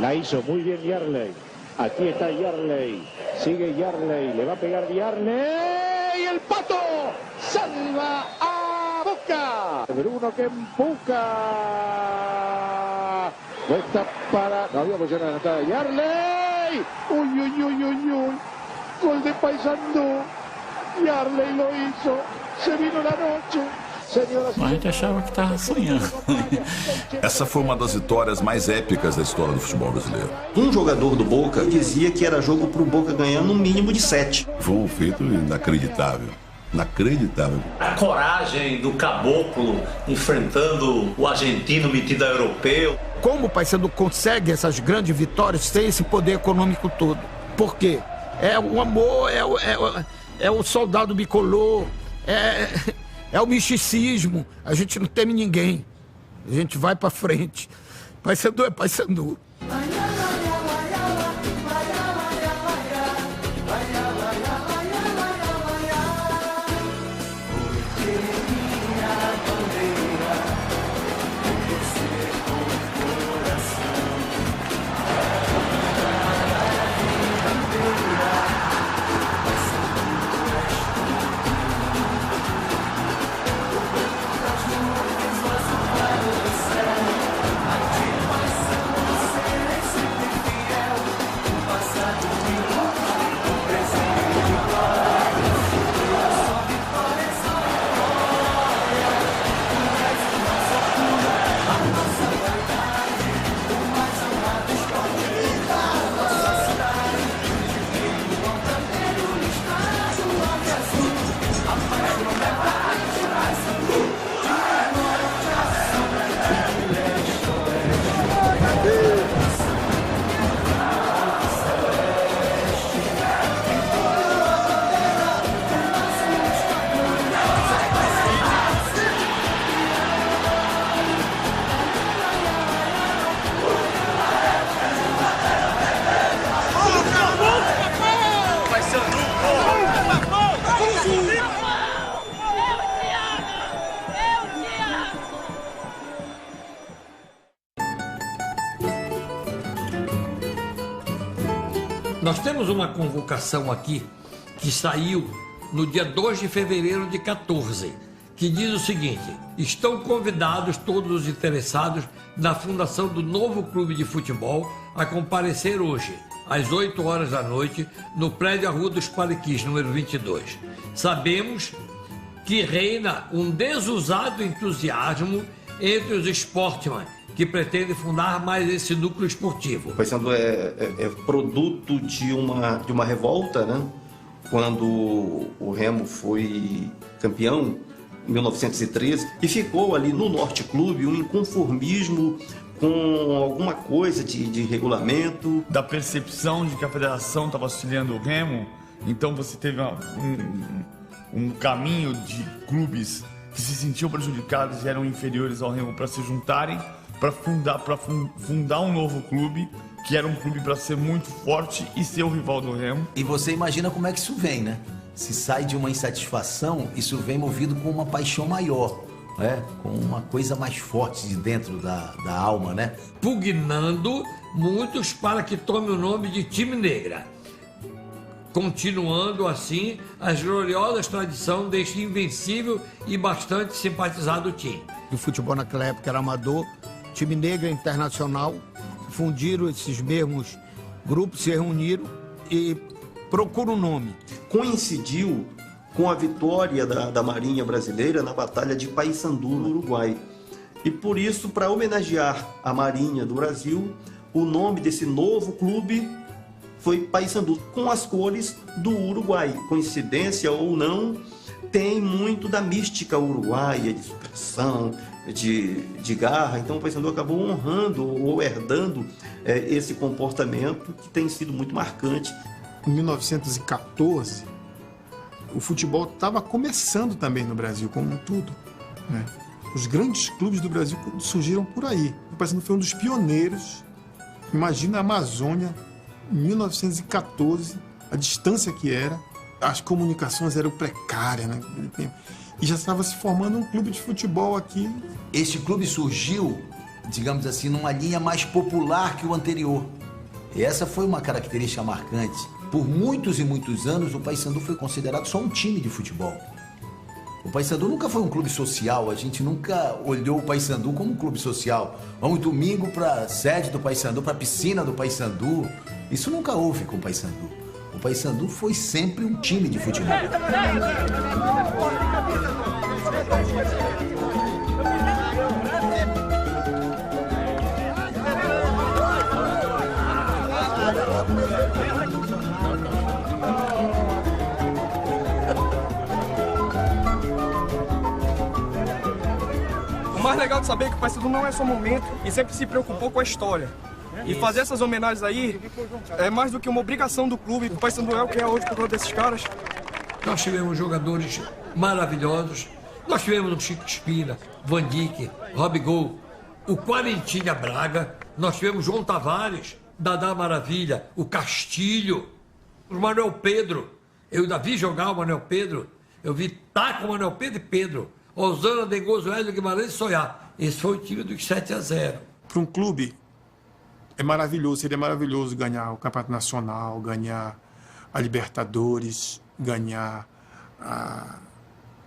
La hizo muy bien Yarley. Aquí está Yarley. Sigue Yarley. Le va a pegar Yarley. El Pato salva a Boca. Bruno que empuja. No está para... No había posición adelantada de Yarley. Uy, uy, uy, uy, uy. Gol de Paysandú. Yarley lo hizo. Se vino la noche. A gente achava que estava sonhando. Essa foi uma das vitórias mais épicas da história do futebol brasileiro. Um jogador do Boca dizia que era jogo para o Boca ganhar no mínimo de 7. Foi um feito inacreditável. Inacreditável. A coragem do caboclo enfrentando o argentino metido a europeu. Como o Paysandu consegue essas grandes vitórias sem esse poder econômico todo? Por quê? É o amor, é o soldado bicolor, é o misticismo. A gente não teme ninguém. A gente vai pra frente. Paysandu é Paysandu. Nós temos uma convocação aqui que saiu no dia 2 de fevereiro de 14, que diz o seguinte: estão convidados todos os interessados na fundação do novo clube de futebol a comparecer hoje, às 8 horas da noite, no prédio à Rua dos Pariquis, número 22. Sabemos que reina um desusado entusiasmo entre os sportmen que pretende fundar mais esse núcleo esportivo. O Paysandu é produto de uma revolta, né? Quando o Remo foi campeão, em 1913, e ficou ali no Norte Clube um inconformismo com alguma coisa de regulamento. Da percepção de que a federação estava auxiliando o Remo, então você teve um caminho de clubes que se sentiam prejudicados e eram inferiores ao Remo para se juntarem, para fundar um novo clube, que era um clube para ser muito forte e ser o rival do Remo. E você imagina como é que isso vem, né? Se sai de uma insatisfação, isso vem movido com uma paixão maior, né? Com uma coisa mais forte de dentro da alma, né? Pugnando muitos para que tome o nome de Time Negra. Continuando assim as gloriosas tradições deste invencível e bastante simpatizado time. O futebol naquela época era amador, Time Negra Internacional, fundiram esses mesmos grupos, se reuniram e procuram um nome. Coincidiu com a vitória da Marinha Brasileira na Batalha de Paysandú, no Uruguai. E por isso, para homenagear a Marinha do Brasil, o nome desse novo clube foi Paysandú, com as cores do Uruguai. Coincidência ou não, tem muito da mística uruguaia, de supressão, de garra. Então o Paysandu acabou honrando ou herdando esse comportamento que tem sido muito marcante. Em 1914, o futebol estava começando também no Brasil, como tudo, né? Os grandes clubes do Brasil surgiram por aí. O Paysandu foi um dos pioneiros. Imagina a Amazônia, em 1914, a distância que era, as comunicações eram precárias, né? E já estava se formando um clube de futebol aqui. Esse clube surgiu digamos assim, numa linha mais popular que o anterior. E essa foi uma característica marcante. Por muitos e muitos anos, o Paysandu foi considerado só um time de futebol. O Paysandu nunca foi um clube social, a gente nunca olhou o Paysandu como um clube social. Vamos domingo para a sede do Paysandu, para a piscina do Paysandu. Isso nunca houve com o Paysandu. O Paysandu foi sempre um time de futebol. O mais legal de saber é que o Paysandu não é só momento e sempre se preocupou com a história. E fazer essas homenagens aí é mais do que uma obrigação do clube. O Paysandu é o que é hoje por conta desses caras. Nós tivemos jogadores maravilhosos. Nós tivemos o Chico Espina, Van Dijk, Robigol, o Quarentinha Braga. Nós tivemos João Tavares, Dadá Maravilha, o Castilho, o Manuel Pedro. Eu ainda vi jogar o Manuel Pedro. Eu vi com o Manuel Pedro e Pedro. Osana, Dengoso, Hélio Guimarães e Soiá. Esse foi o time dos 7-0. Para um clube, é maravilhoso, seria maravilhoso ganhar o Campeonato Nacional, ganhar a Libertadores, ganhar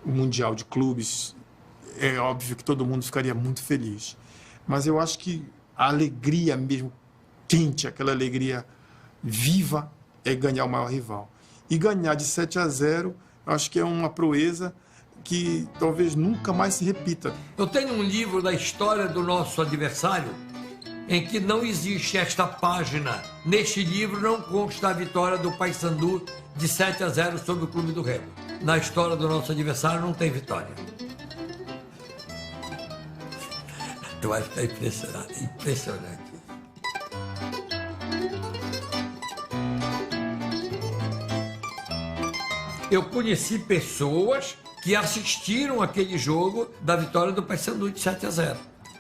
o Mundial de Clubes. É óbvio que todo mundo ficaria muito feliz. Mas eu acho que a alegria mesmo quente, aquela alegria viva, é ganhar o maior rival. E ganhar de 7-0, eu acho que é uma proeza que talvez nunca mais se repita. Eu tenho um livro da história do nosso adversário em que não existe esta página. Neste livro não consta a vitória do Paysandu de 7-0 sobre o Clube do Remo. Na história do nosso adversário não tem vitória. Tu vai ficar impressionado. Impressionante. Eu conheci pessoas que assistiram aquele jogo da vitória do Paysandu de 7-0.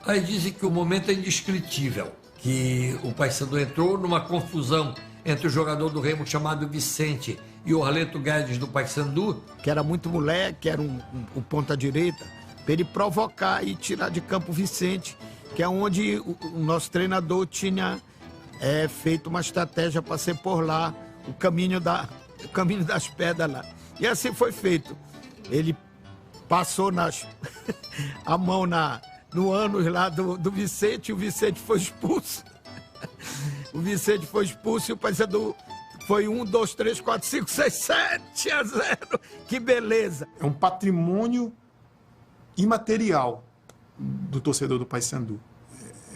Aí dizem que o momento é indescritível, que o Paysandu entrou numa confusão entre o jogador do Remo chamado Vicente e o Arleto Guedes do Paysandu, que era muito moleque, era um ponta-direita, para ele provocar e tirar de campo o Vicente, que é onde o nosso treinador tinha feito uma estratégia para ser por lá, o caminho das pedras lá. E assim foi feito. Ele passou a mão no ânus lá do Vicente, e o Vicente foi expulso. O Vicente foi expulso e o Paysandu foi 1, 2, 3, 4, 5, 6, 7-0. Que beleza! É um patrimônio imaterial do torcedor do Paysandu.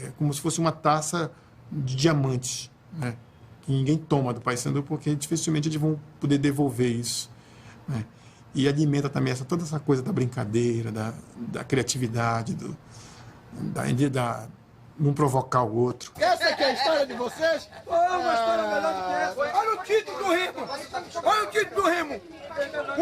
É como se fosse uma taça de diamantes, né? Que ninguém toma do Paysandu, porque dificilmente eles vão poder devolver isso, né? E alimenta também toda essa coisa da brincadeira, da criatividade, não provocar o outro. Essa aqui é a história de vocês? Uma história melhor do que essa. Olha o título do Remo. Olha o título do Remo.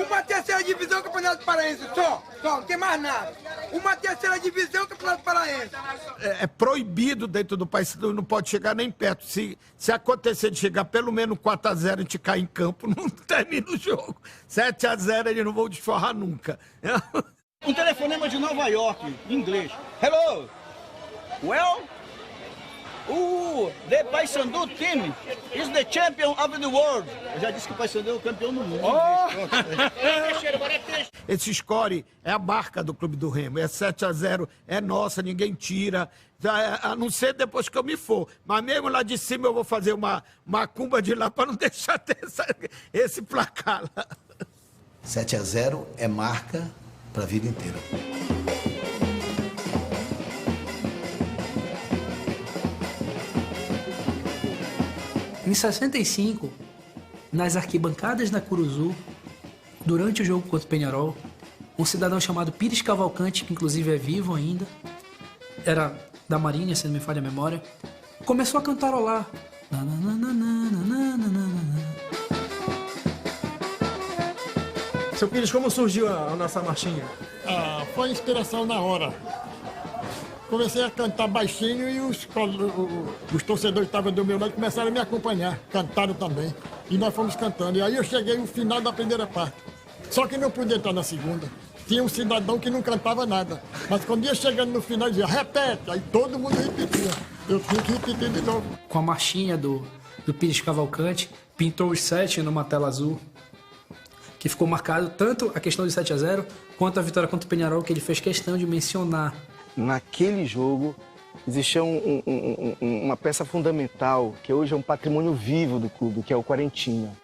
Uma terceira divisão, Campeonato Paraense. Só, não tem mais nada. Uma terceira divisão, Campeonato Paraense. É proibido dentro do Paysandu, não pode chegar nem perto. Se acontecer de chegar pelo menos 4-0 e a gente cair em campo, não termina o jogo. 7-0 eles não vão desforrar nunca. Um telefonema de Nova York, em inglês. Hello! Well, the Paysandu team is the champion of the world. Eu já disse que o Paysandu é o campeão do mundo. Esse score é a marca do Clube do Remo. É 7-0, é nossa, ninguém tira. A não ser depois que eu me for. Mas mesmo lá de cima eu vou fazer uma macumba de lá para não deixar ter esse placar lá. 7-0 é marca para a vida inteira. Em 65, nas arquibancadas da Curuzu, durante o jogo contra o Peñarol, um cidadão chamado Pires Cavalcante, que inclusive é vivo ainda, era da Marinha, se não me falha a memória, começou a cantarolar. Seu Pires, como surgiu a nossa marchinha? Foi inspiração na hora. Comecei a cantar baixinho e os torcedores que estavam do meu lado começaram a me acompanhar, cantaram também. E nós fomos cantando. E aí eu cheguei no final da primeira parte. Só que não pude entrar na segunda. tinha um cidadão que não cantava nada. Mas quando ia chegando no final, dizia, repete. Aí todo mundo repetia. Eu tinha que repetir de novo. Com a marchinha do Pires Cavalcante, pintou os 7 numa tela azul, que ficou marcado tanto a questão de 7-0, quanto a vitória contra o Peñarol, que ele fez questão de mencionar. Naquele jogo, existia uma peça fundamental, que hoje é um patrimônio vivo do clube, que é o Quarentinha.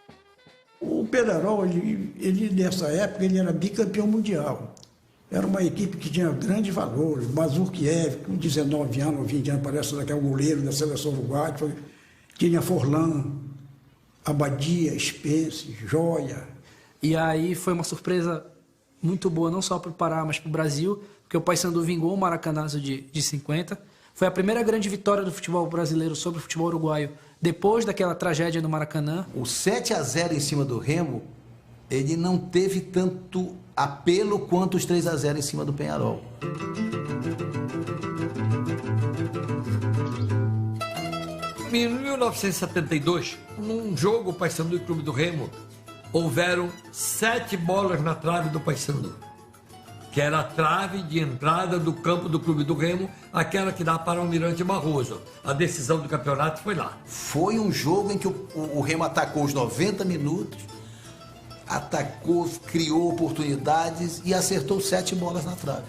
O Peñarol, ele nessa época, ele era bicampeão mundial. Era uma equipe que tinha grandes valores. Mazurkiev, com 19 anos, 20 anos, parece que é o goleiro da seleção uruguaia. Tinha Forlan, Abadia, Spence, Joia. E aí foi uma surpresa muito boa, não só para o Pará, mas para o Brasil, porque o Paysandu vingou o Maracanazo de 50. Foi a primeira grande vitória do futebol brasileiro sobre o futebol uruguaio, depois daquela tragédia do Maracanã. O 7-0 em cima do Remo, ele não teve tanto apelo quanto os 3-0 em cima do Peñarol. Em 1972, num jogo Paysandu e Clube do Remo, houveram 7 bolas na trave do Paysandu, que era a trave de entrada do campo do Clube do Remo, aquela que dá para o Almirante Barroso. A decisão do campeonato foi lá. Foi um jogo em que o Remo atacou os 90 minutos, atacou, criou oportunidades e acertou 7 bolas na trave.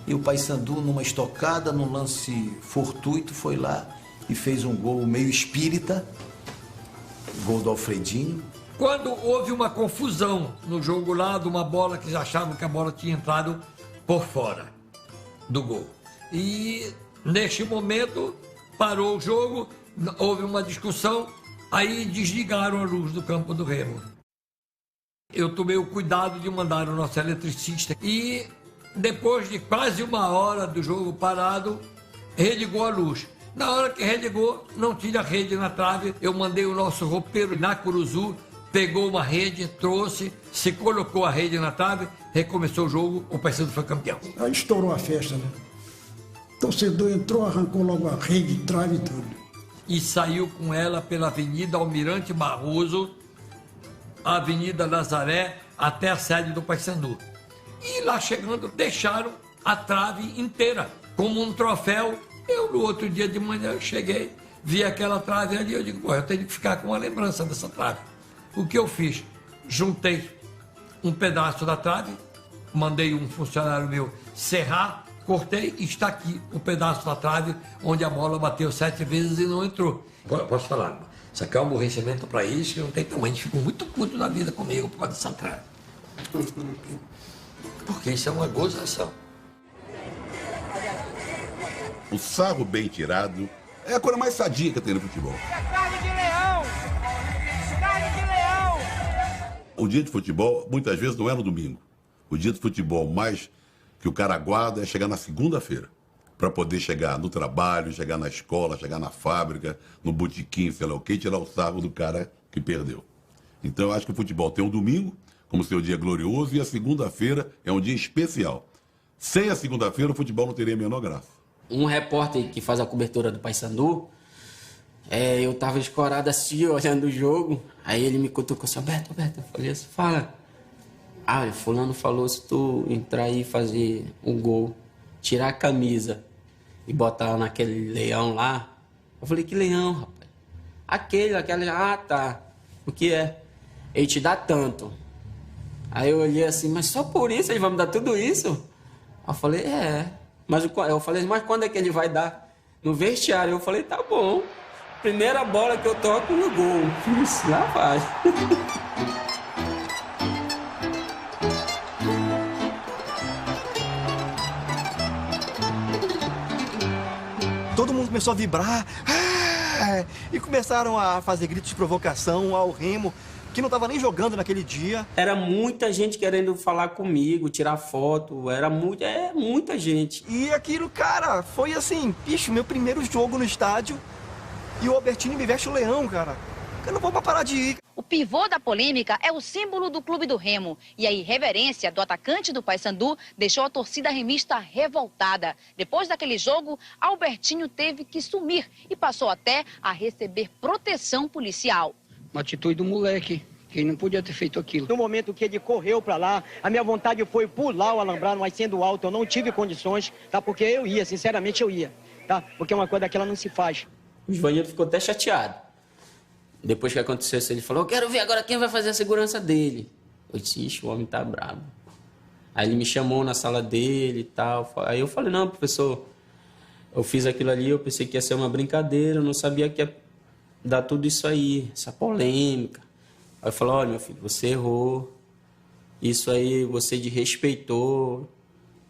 E o Paysandu, numa estocada, num lance fortuito, foi lá e fez um gol meio espírita, gol do Alfredinho. Quando houve uma confusão no jogo lá, de uma bola que achavam que a bola tinha entrado por fora do gol. E neste momento parou o jogo, houve uma discussão, aí desligaram a luz do campo do Remo. Eu tomei o cuidado de mandar o nosso eletricista e depois de quase 1 hora do jogo parado, religou a luz. Na hora que religou, não tinha rede na trave, eu mandei o nosso roupeiro na Curuzu, pegou uma rede, trouxe, se colocou a rede na trave, recomeçou o jogo, o Paysandu foi campeão. Aí estourou a festa, né? O torcedor entrou, arrancou logo a rede, trave e tudo. E saiu com ela pela Avenida Almirante Barroso, a Avenida Nazaré, até a sede do Paysandu. E lá chegando, deixaram a trave inteira, como um troféu. Eu, no outro dia de manhã, cheguei, vi aquela trave ali, eu digo, pô, eu tenho que ficar com uma lembrança dessa trave. O que eu fiz? Juntei um pedaço da trave, mandei um funcionário meu serrar, cortei e está aqui o pedaço da trave onde a bola bateu 7 vezes e não entrou. Posso falar? Isso aqui é um aborrecimento para eles que não tem tamanho. Eles ficam muito putos na vida comigo por causa dessa trave. Porque isso é uma gozação. O sarro bem tirado é a coisa mais sadia que tem no futebol. Carne de leão! Carne de leão! O dia de futebol, muitas vezes, não é no domingo. O dia de futebol mais que o cara aguarda é chegar na segunda-feira. Para poder chegar no trabalho, chegar na escola, chegar na fábrica, no botequim, sei lá o quê, tirar o sarro do cara que perdeu. Então eu acho que o futebol tem um domingo, como seu dia glorioso, e a segunda-feira é um dia especial. Sem a segunda-feira, o futebol não teria a menor graça. Um repórter que faz a cobertura do Paysandu, eu tava escorado assim, olhando o jogo, aí ele me cutucou assim, Alberto, eu falei assim, fala. Ah, fulano falou, se tu entrar aí e fazer um gol, tirar a camisa e botar naquele leão lá. Eu falei, que leão, rapaz? Aquele, ah, tá. O que é? Ele te dá tanto. Aí eu olhei assim, mas só por isso ele vai me dar tudo isso? Aí eu falei, Mas eu falei, mas quando é que ele vai dar? No vestiário. Eu falei, tá bom. Primeira bola que eu toco no gol. Isso, lá vai. Todo mundo começou a vibrar. E começaram a fazer gritos de provocação ao Remo, que não estava nem jogando naquele dia. Era muita gente querendo falar comigo, tirar foto, era muita gente. E aquilo, cara, foi assim, bicho, meu primeiro jogo no estádio e o Albertini me veste o leão, cara. Eu não vou parar de ir. O pivô da polêmica é o símbolo do Clube do Remo. E a irreverência do atacante do Paysandu deixou a torcida remista revoltada. Depois daquele jogo, Albertinho teve que sumir e passou até a receber proteção policial. Uma atitude do moleque, que ele não podia ter feito aquilo. No momento que ele correu para lá, a minha vontade foi pular o alambrado, mas sendo alto eu não tive condições, tá? Porque eu ia, sinceramente eu ia, tá? Porque uma coisa daquela não se faz. O Ivanildo ficou até chateado. Depois que aconteceu isso, ele falou, eu quero ver agora quem vai fazer a segurança dele. Eu disse, ixi, o homem tá bravo. Aí ele me chamou na sala dele e tal. Aí eu falei, não, professor, eu fiz aquilo ali, eu pensei que ia ser uma brincadeira, eu não sabia que ia dar tudo isso aí, essa polêmica. Aí eu falei, olha, meu filho, você errou, isso aí você desrespeitou,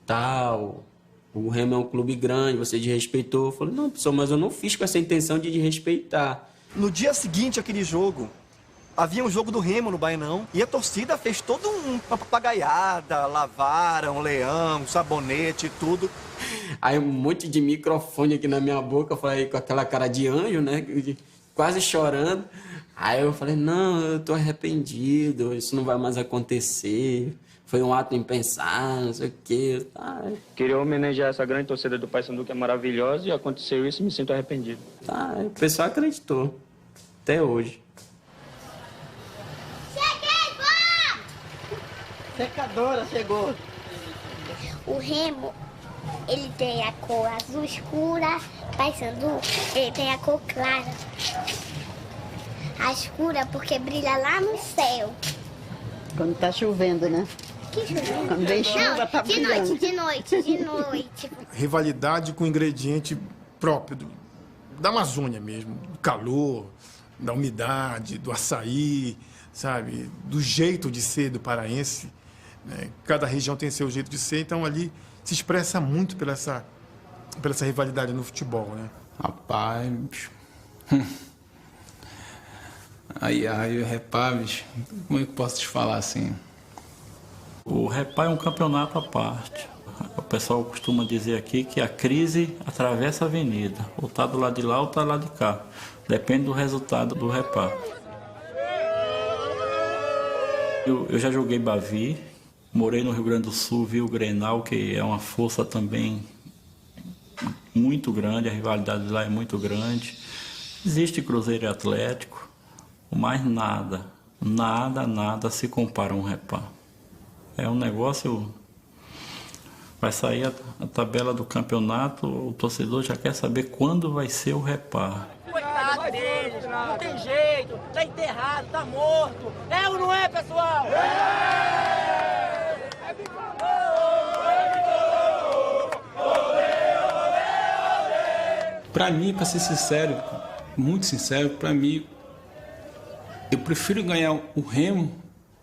tal, o Remo é um clube grande, você desrespeitou. Eu falei, não, professor, mas eu não fiz com essa intenção de desrespeitar. No dia seguinte àquele jogo, havia um jogo do Remo no Bainão e a torcida fez toda uma papagaiada, lavaram, leão, sabonete e tudo. Aí um monte de microfone aqui na minha boca, eu falei com aquela cara de anjo, né, quase chorando. Aí eu falei, não, eu tô arrependido, isso não vai mais acontecer. Foi um ato impensado, não sei o quê. Queria homenagear essa grande torcida do Paysandu, que é maravilhosa, e aconteceu isso e me sinto arrependido. O pessoal acreditou, até hoje. Cheguei, vó! Secadora chegou. O Remo, ele tem a cor azul escura, Paysandu, ele tem a cor clara. A escura porque brilha lá no céu. Quando tá chovendo, né? Que chovendo? Quando vem chuva, tá brilhando. De noite. Rivalidade com ingrediente próprio da Amazônia mesmo. Do calor, da umidade, do açaí, sabe? Do jeito de ser do paraense. Né? Cada região tem seu jeito de ser, então ali se expressa muito pela essa rivalidade no futebol, né? Rapaz... Aí o Repá, bicho, como é que eu posso te falar assim? O Repá é um campeonato à parte. O pessoal costuma dizer aqui que a crise atravessa a avenida. Ou tá do lado de lá ou tá do lado de cá. Depende do resultado do Repá. Eu já joguei Bavi, morei no Rio Grande do Sul, vi o Grenal, que é uma força também muito grande, a rivalidade lá é muito grande. Existe Cruzeiro e Atlético. Mas nada se compara a um Repá. É um negócio... Vai sair a tabela do campeonato, o torcedor já quer saber quando vai ser o Repá. Coitado deles, não tem jeito, tá enterrado, tá morto. É ou não é, pessoal? Pra mim, pra ser sincero, muito sincero, pra mim, eu prefiro ganhar o Remo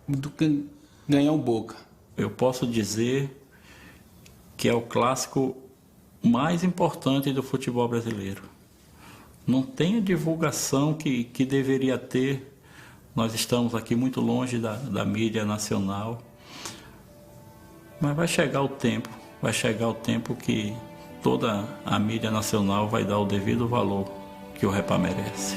do que ganhar o Boca. Eu posso dizer que é o clássico mais importante do futebol brasileiro. Não tem a divulgação que deveria ter. Nós estamos aqui muito longe da mídia nacional. Mas vai chegar o tempo que toda a mídia nacional vai dar o devido valor que o Repá merece.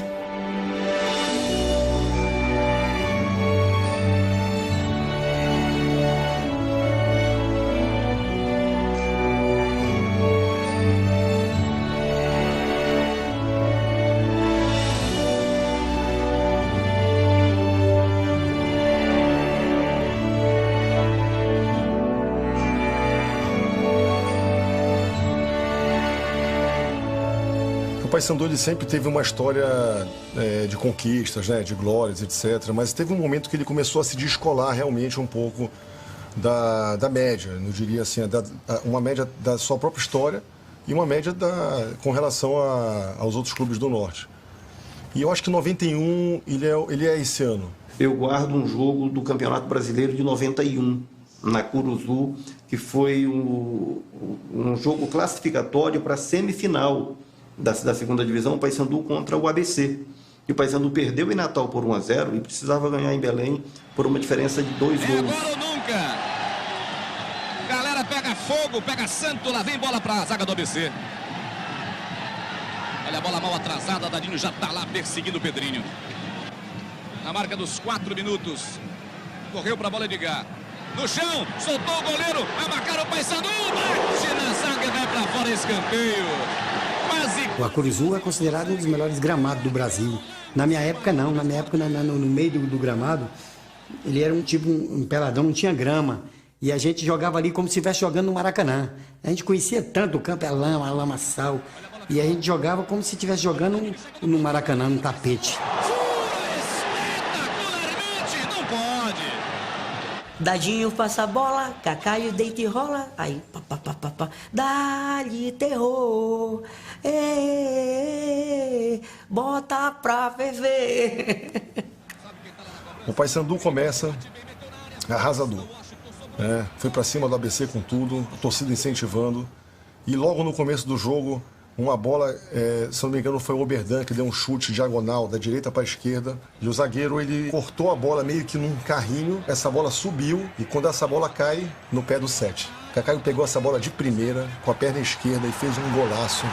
O Paysandu ele sempre teve uma história de conquistas, né, de glórias, etc. Mas teve um momento que ele começou a se descolar realmente um pouco da média, eu diria assim, uma média da sua própria história e uma média com relação aos outros clubes do Norte. E eu acho que 91 ele é esse ano. Eu guardo um jogo do Campeonato Brasileiro de 91, na Curuzu, que foi um jogo classificatório para a semifinal da segunda divisão, o Paysandu contra o ABC. E o Paysandu perdeu em Natal por 1-0 e precisava ganhar em Belém por uma diferença de 2 gols. Agora ou nunca! Galera pega fogo, pega santo, lá vem bola para a zaga do ABC. Olha a bola mal atrasada, Dadinho já está lá perseguindo o Pedrinho. Na marca dos 4 minutos, correu para a bola Edgar. No chão, soltou o goleiro, vai marcar o Paysandu, bate na zaga e vai para fora, escanteio. O Acurizu é considerado um dos melhores gramados do Brasil. Na minha época, não. Na minha época, no meio do gramado, Ele era um peladão, não tinha grama. E a gente jogava ali como se estivesse jogando no Maracanã. A gente conhecia tanto o campo, a lama, sal. E a gente jogava como se estivesse jogando no Maracanã, no tapete. Não pode. Dadinho passa a bola, Cacaio deita e rola. Aí, pá. Dá-lhe terror. Bota pra ferver. O Paysandu começa arrasador. Foi para cima do ABC com tudo, a torcida incentivando. E logo no começo do jogo, uma bola, se não me engano, foi o Oberdan que deu um chute diagonal da direita para a esquerda. E o zagueiro, ele cortou a bola meio que num carrinho. Essa bola subiu e quando essa bola cai, no pé do 7. Cacaio pegou essa bola de primeira, com a perna esquerda e fez um golaço.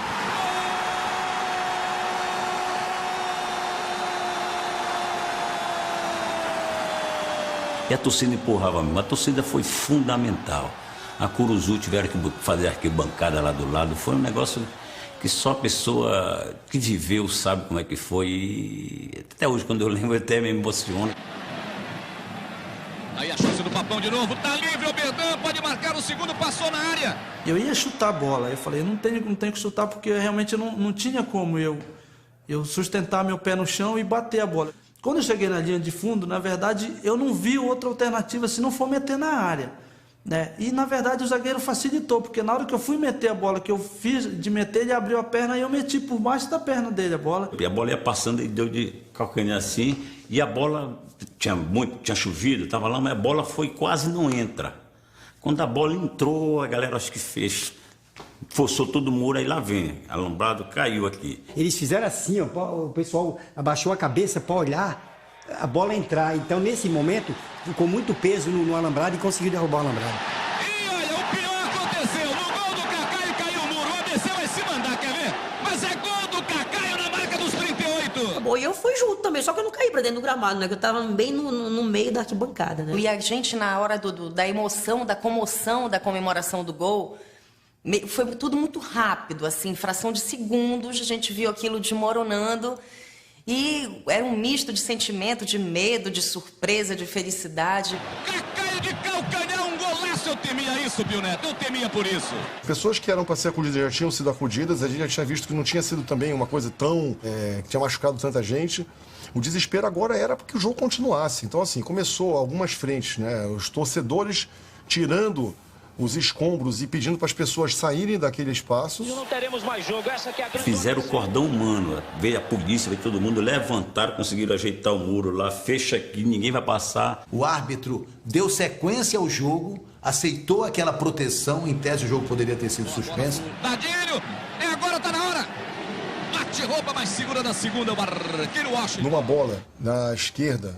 E a torcida empurrava mesmo. A torcida foi fundamental. A Curuzu tiveram que fazer arquibancada lá do lado. Foi um negócio que só a pessoa que viveu sabe como é que foi. E até hoje, quando eu lembro, eu até me emociono. Aí a chance do Papão de novo. Tá livre o Oberdan, pode marcar o segundo, passou na área. Eu ia chutar a bola. Eu falei, não tenho que chutar porque realmente não tinha como eu sustentar meu pé no chão e bater a bola. Quando eu cheguei na linha de fundo, na verdade, eu não vi outra alternativa se não for meter na área, né? E, na verdade, o zagueiro facilitou, porque na hora que eu fui meter a bola, que eu fiz de meter, ele abriu a perna e eu meti por baixo da perna dele a bola. E a bola ia passando e deu de calcanhar assim, e a bola tinha chovido, estava lá, mas a bola foi quase não entra. Quando a bola entrou, a galera acho que fez... Forçou todo o muro, aí lá vem, alambrado, caiu aqui. Eles fizeram assim, ó, o pessoal abaixou a cabeça para olhar a bola entrar. Então, nesse momento, ficou muito peso no alambrado e conseguiu derrubar o alambrado. E olha, o pior aconteceu. No gol do Cacaio caiu o muro. O ABC vai se mandar, quer ver? Mas é gol do Cacaio na marca dos 38. Bom, e eu fui junto também, só que eu não caí pra dentro do gramado, né? Que eu tava bem no meio da arquibancada, né? E a gente, na hora da emoção, da comoção, da comemoração do gol... Foi tudo muito rápido, assim, fração de segundos, a gente viu aquilo desmoronando e era um misto de sentimento, de medo, de surpresa, de felicidade. Cacaio de calcanhar, um golaço, eu temia isso, Pio Neto, eu temia por isso. Pessoas que eram para ser acudidas já tinham sido acudidas, a gente já tinha visto que não tinha sido também uma coisa tão... que tinha machucado tanta gente. O desespero agora era para que o jogo continuasse. Então, assim, começou algumas frentes, né? Os torcedores tirando os escombros e pedindo para as pessoas saírem daquele espaço. Não teremos mais jogo, essa que é a grande... Fizeram o cordão humano, veio a polícia, veio todo mundo, levantaram, conseguiram ajeitar o muro lá, fecha aqui, ninguém vai passar. O árbitro deu sequência ao jogo, aceitou aquela proteção, em tese o jogo poderia ter sido suspenso. Dadinho, agora, tá na hora. Bate roupa, mas segura na segunda, o Barqueiro Washington. Numa bola na esquerda,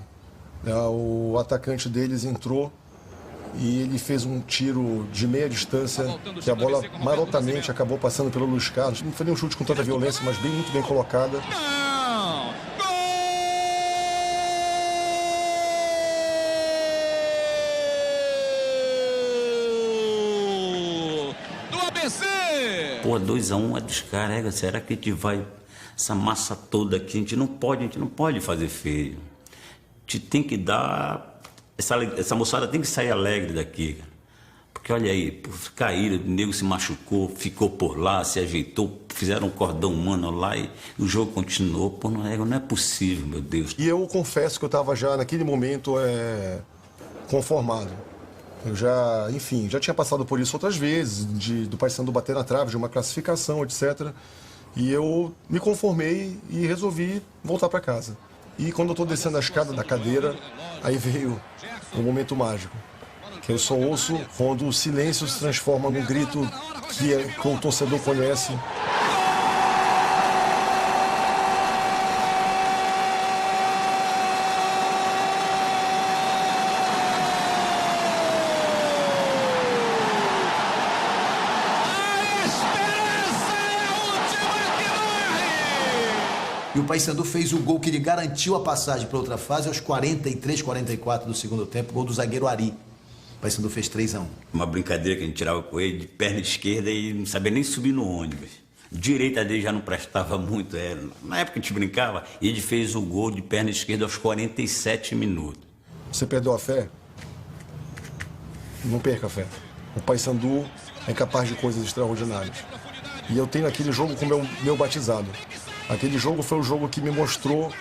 o atacante deles entrou e ele fez um tiro de meia distância, que a bola marotamente acabou passando pelo Luiz Carlos. Não foi nem um chute com tanta violência, mas muito bem colocada. Não! Gol! Do ABC! Pô, 2-1 é dos caras, será que a gente vai... Essa massa toda aqui, a gente não pode fazer feio. A gente tem que dar... Essa moçada tem que sair alegre daqui, cara. Porque olha aí, caíram, o nego se machucou, ficou por lá, se ajeitou, fizeram um cordão humano lá e o jogo continuou. Pô, não é possível, meu Deus. E eu confesso que eu estava já naquele momento conformado. Eu já, enfim, já tinha passado por isso outras vezes, do Paysandu bater na trave, de uma classificação, etc. E eu me conformei e resolvi voltar para casa. E quando eu estou descendo a escada da cadeira, aí veio um momento mágico, que eu só ouço quando o silêncio se transforma num grito que o torcedor conhece. E o Paysandu fez o gol que lhe garantiu a passagem para outra fase aos 43, 44 do segundo tempo, gol do zagueiro Ari. O Paysandu fez 3-1. Uma brincadeira que a gente tirava com ele de perna esquerda e não sabia nem subir no ônibus. Direita dele já não prestava muito. Na época que a gente brincava, e ele fez o gol de perna esquerda aos 47 minutos. Você perdeu a fé? Não perca a fé. O Paysandu é capaz de coisas extraordinárias. E eu tenho aquele jogo com meu batizado. Aquele jogo foi o jogo que me mostrou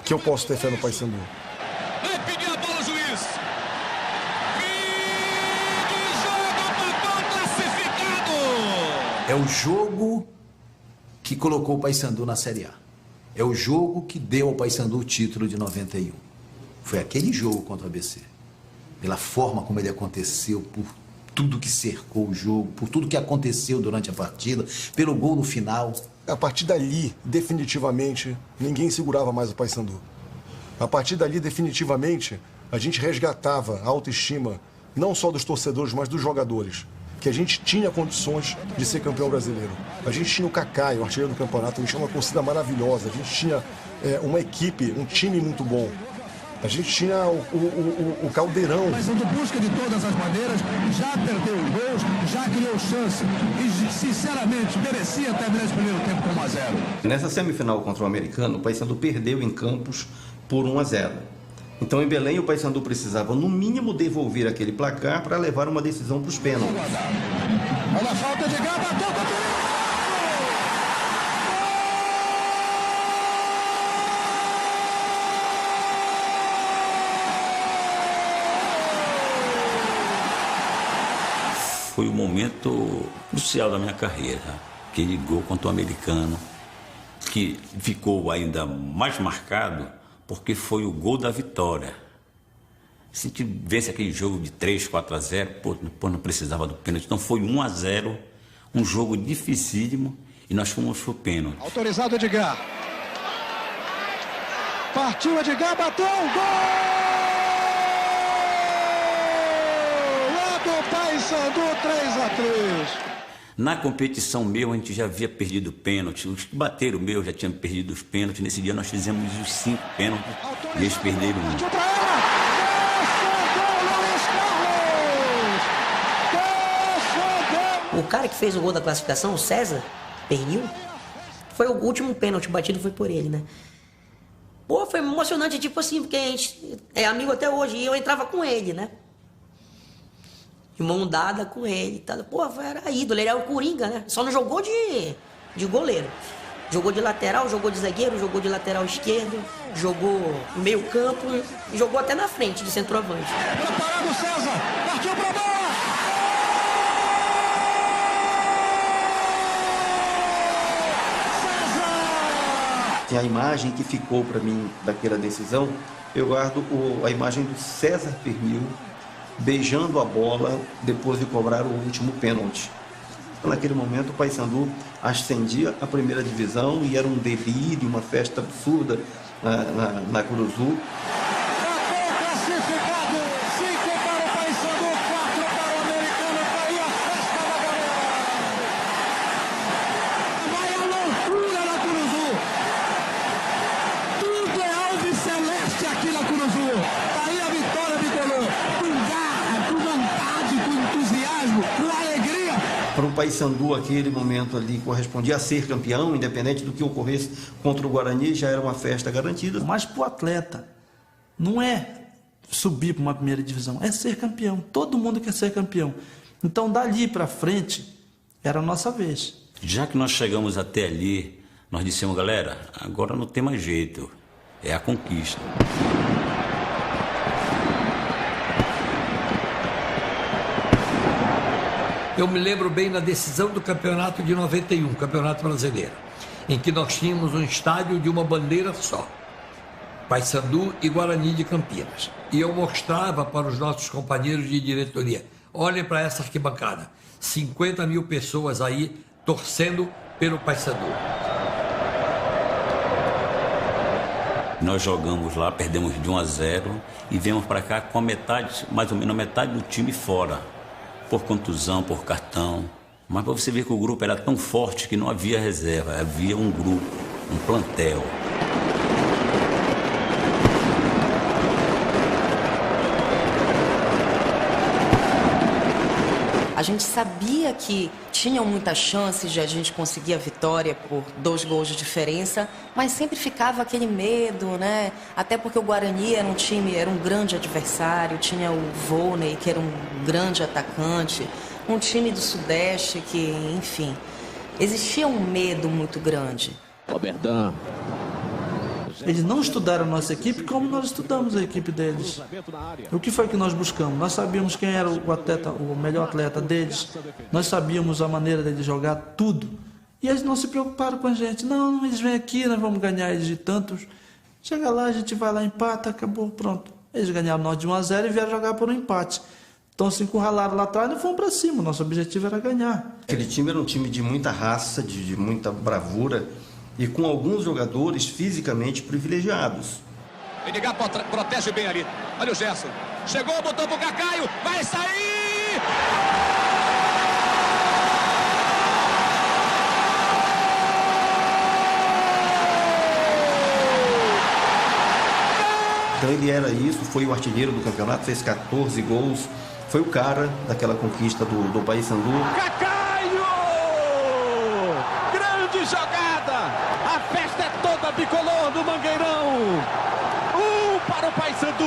que eu posso ter fé no Paysandu. Vai pedir a bola o juiz. É o jogo que colocou o Paysandu na Série A. É o jogo que deu ao Paysandu o título de 91. Foi aquele jogo contra o ABC. Pela forma como ele aconteceu, por tudo que cercou o jogo, por tudo que aconteceu durante a partida, pelo gol no final. A partir dali, definitivamente, ninguém segurava mais o Paysandu. A partir dali, definitivamente, a gente resgatava a autoestima, não só dos torcedores, mas dos jogadores. Que a gente tinha condições de ser campeão brasileiro. A gente tinha o Kaká, o artilheiro do campeonato, a gente tinha uma torcida maravilhosa, a gente tinha uma equipe, um time muito bom. A gente tinha o Caldeirão. O Paysandu busca de todas as maneiras, já perdeu gols, já criou chance e, sinceramente, merecia terminar esse primeiro tempo com 1-0. Nessa semifinal contra o Americano, o Paysandu perdeu em Campos por 1-0. Então, em Belém, o Paysandu precisava, no mínimo, devolver aquele placar para levar uma decisão para os pênaltis. Olha a falta de Gá, bateu com o Foi o momento crucial da minha carreira. Aquele gol contra o Americano, que ficou ainda mais marcado porque foi o gol da vitória. Se a gente vence aquele jogo de 3, 4-0, pô, não precisava do pênalti. Então foi 1-0, um jogo dificílimo e nós fomos pro pênalti. Autorizado Edgar. Partiu Edgar, bateu, gol! Paysandu 3-3. Na competição meu, a gente já havia perdido o pênalti. Os que bateram o meu já tinham perdido os pênaltis. Nesse dia nós fizemos os 5 pênaltis e eles perderam um. O cara que fez o gol da classificação, o César Pernil, foi o último pênalti batido, foi por ele, né? Pô, foi emocionante, tipo assim, porque a gente é amigo até hoje e eu entrava com ele, né? De mão dada com ele e tal. Pô, era ídolo, ele era o Coringa, né? Só não jogou de goleiro. Jogou de lateral, jogou de zagueiro, jogou de lateral esquerdo, jogou meio campo, jogou até na frente de centroavante. Preparado César, partiu pra bola! Tem a imagem que ficou para mim daquela decisão, eu guardo a imagem do César Pernil beijando a bola depois de cobrar o último pênalti. Naquele momento o Paysandu ascendia à primeira divisão e era um delírio, uma festa absurda na Curuzu. Para o Paysandu, aquele momento ali correspondia a ser campeão, independente do que ocorresse contra o Guarani, já era uma festa garantida. Mas para o atleta, não é subir para uma primeira divisão, é ser campeão. Todo mundo quer ser campeão. Então, dali para frente, era a nossa vez. Já que nós chegamos até ali, nós dissemos, galera, agora não tem mais jeito, é a conquista. Eu me lembro bem na decisão do campeonato de 91, Campeonato Brasileiro, em que nós tínhamos um estádio de uma bandeira só, Paysandu e Guarani de Campinas. E eu mostrava para os nossos companheiros de diretoria, olhem para essa arquibancada, 50 mil pessoas aí torcendo pelo Paysandu. Nós jogamos lá, perdemos de 1-0 e viemos para cá com a metade, mais ou menos a metade do time fora. Por contusão, por cartão. Mas para você ver que o grupo era tão forte que não havia reserva, havia um grupo, um plantel. A gente sabia que tinham muitas chances de a gente conseguir a vitória por 2 gols de diferença, mas sempre ficava aquele medo, né? Até porque o Guarani era um time, era um grande adversário, tinha o Volney, que era um grande atacante, um time do Sudeste que, enfim, existia um medo muito grande. Oberdan. Eles não estudaram a nossa equipe como nós estudamos a equipe deles. O que foi que nós buscamos? Nós sabíamos quem era o atleta, o melhor atleta deles. Nós sabíamos a maneira deles jogar, tudo. E eles não se preocuparam com a gente. Não, eles vêm aqui, nós vamos ganhar eles de tantos. Chega lá, a gente vai lá, empata, acabou, pronto. Eles ganharam nós de 1-0 e vieram jogar por um empate. Então se encurralaram lá atrás e não foram para cima. Nosso objetivo era ganhar. Aquele time era um time de muita raça, de muita bravura, e com alguns jogadores fisicamente privilegiados. Edgar protege bem ali. Olha o Gerson. Chegou, botou pro Cacaio. Vai sair! Então ele era isso, foi o artilheiro do campeonato, fez 14 gols. Foi o cara daquela conquista do Paysandu. Cacaio! Grande jogada! A festa é toda bicolor do Mangueirão. 1 para o Paysandu.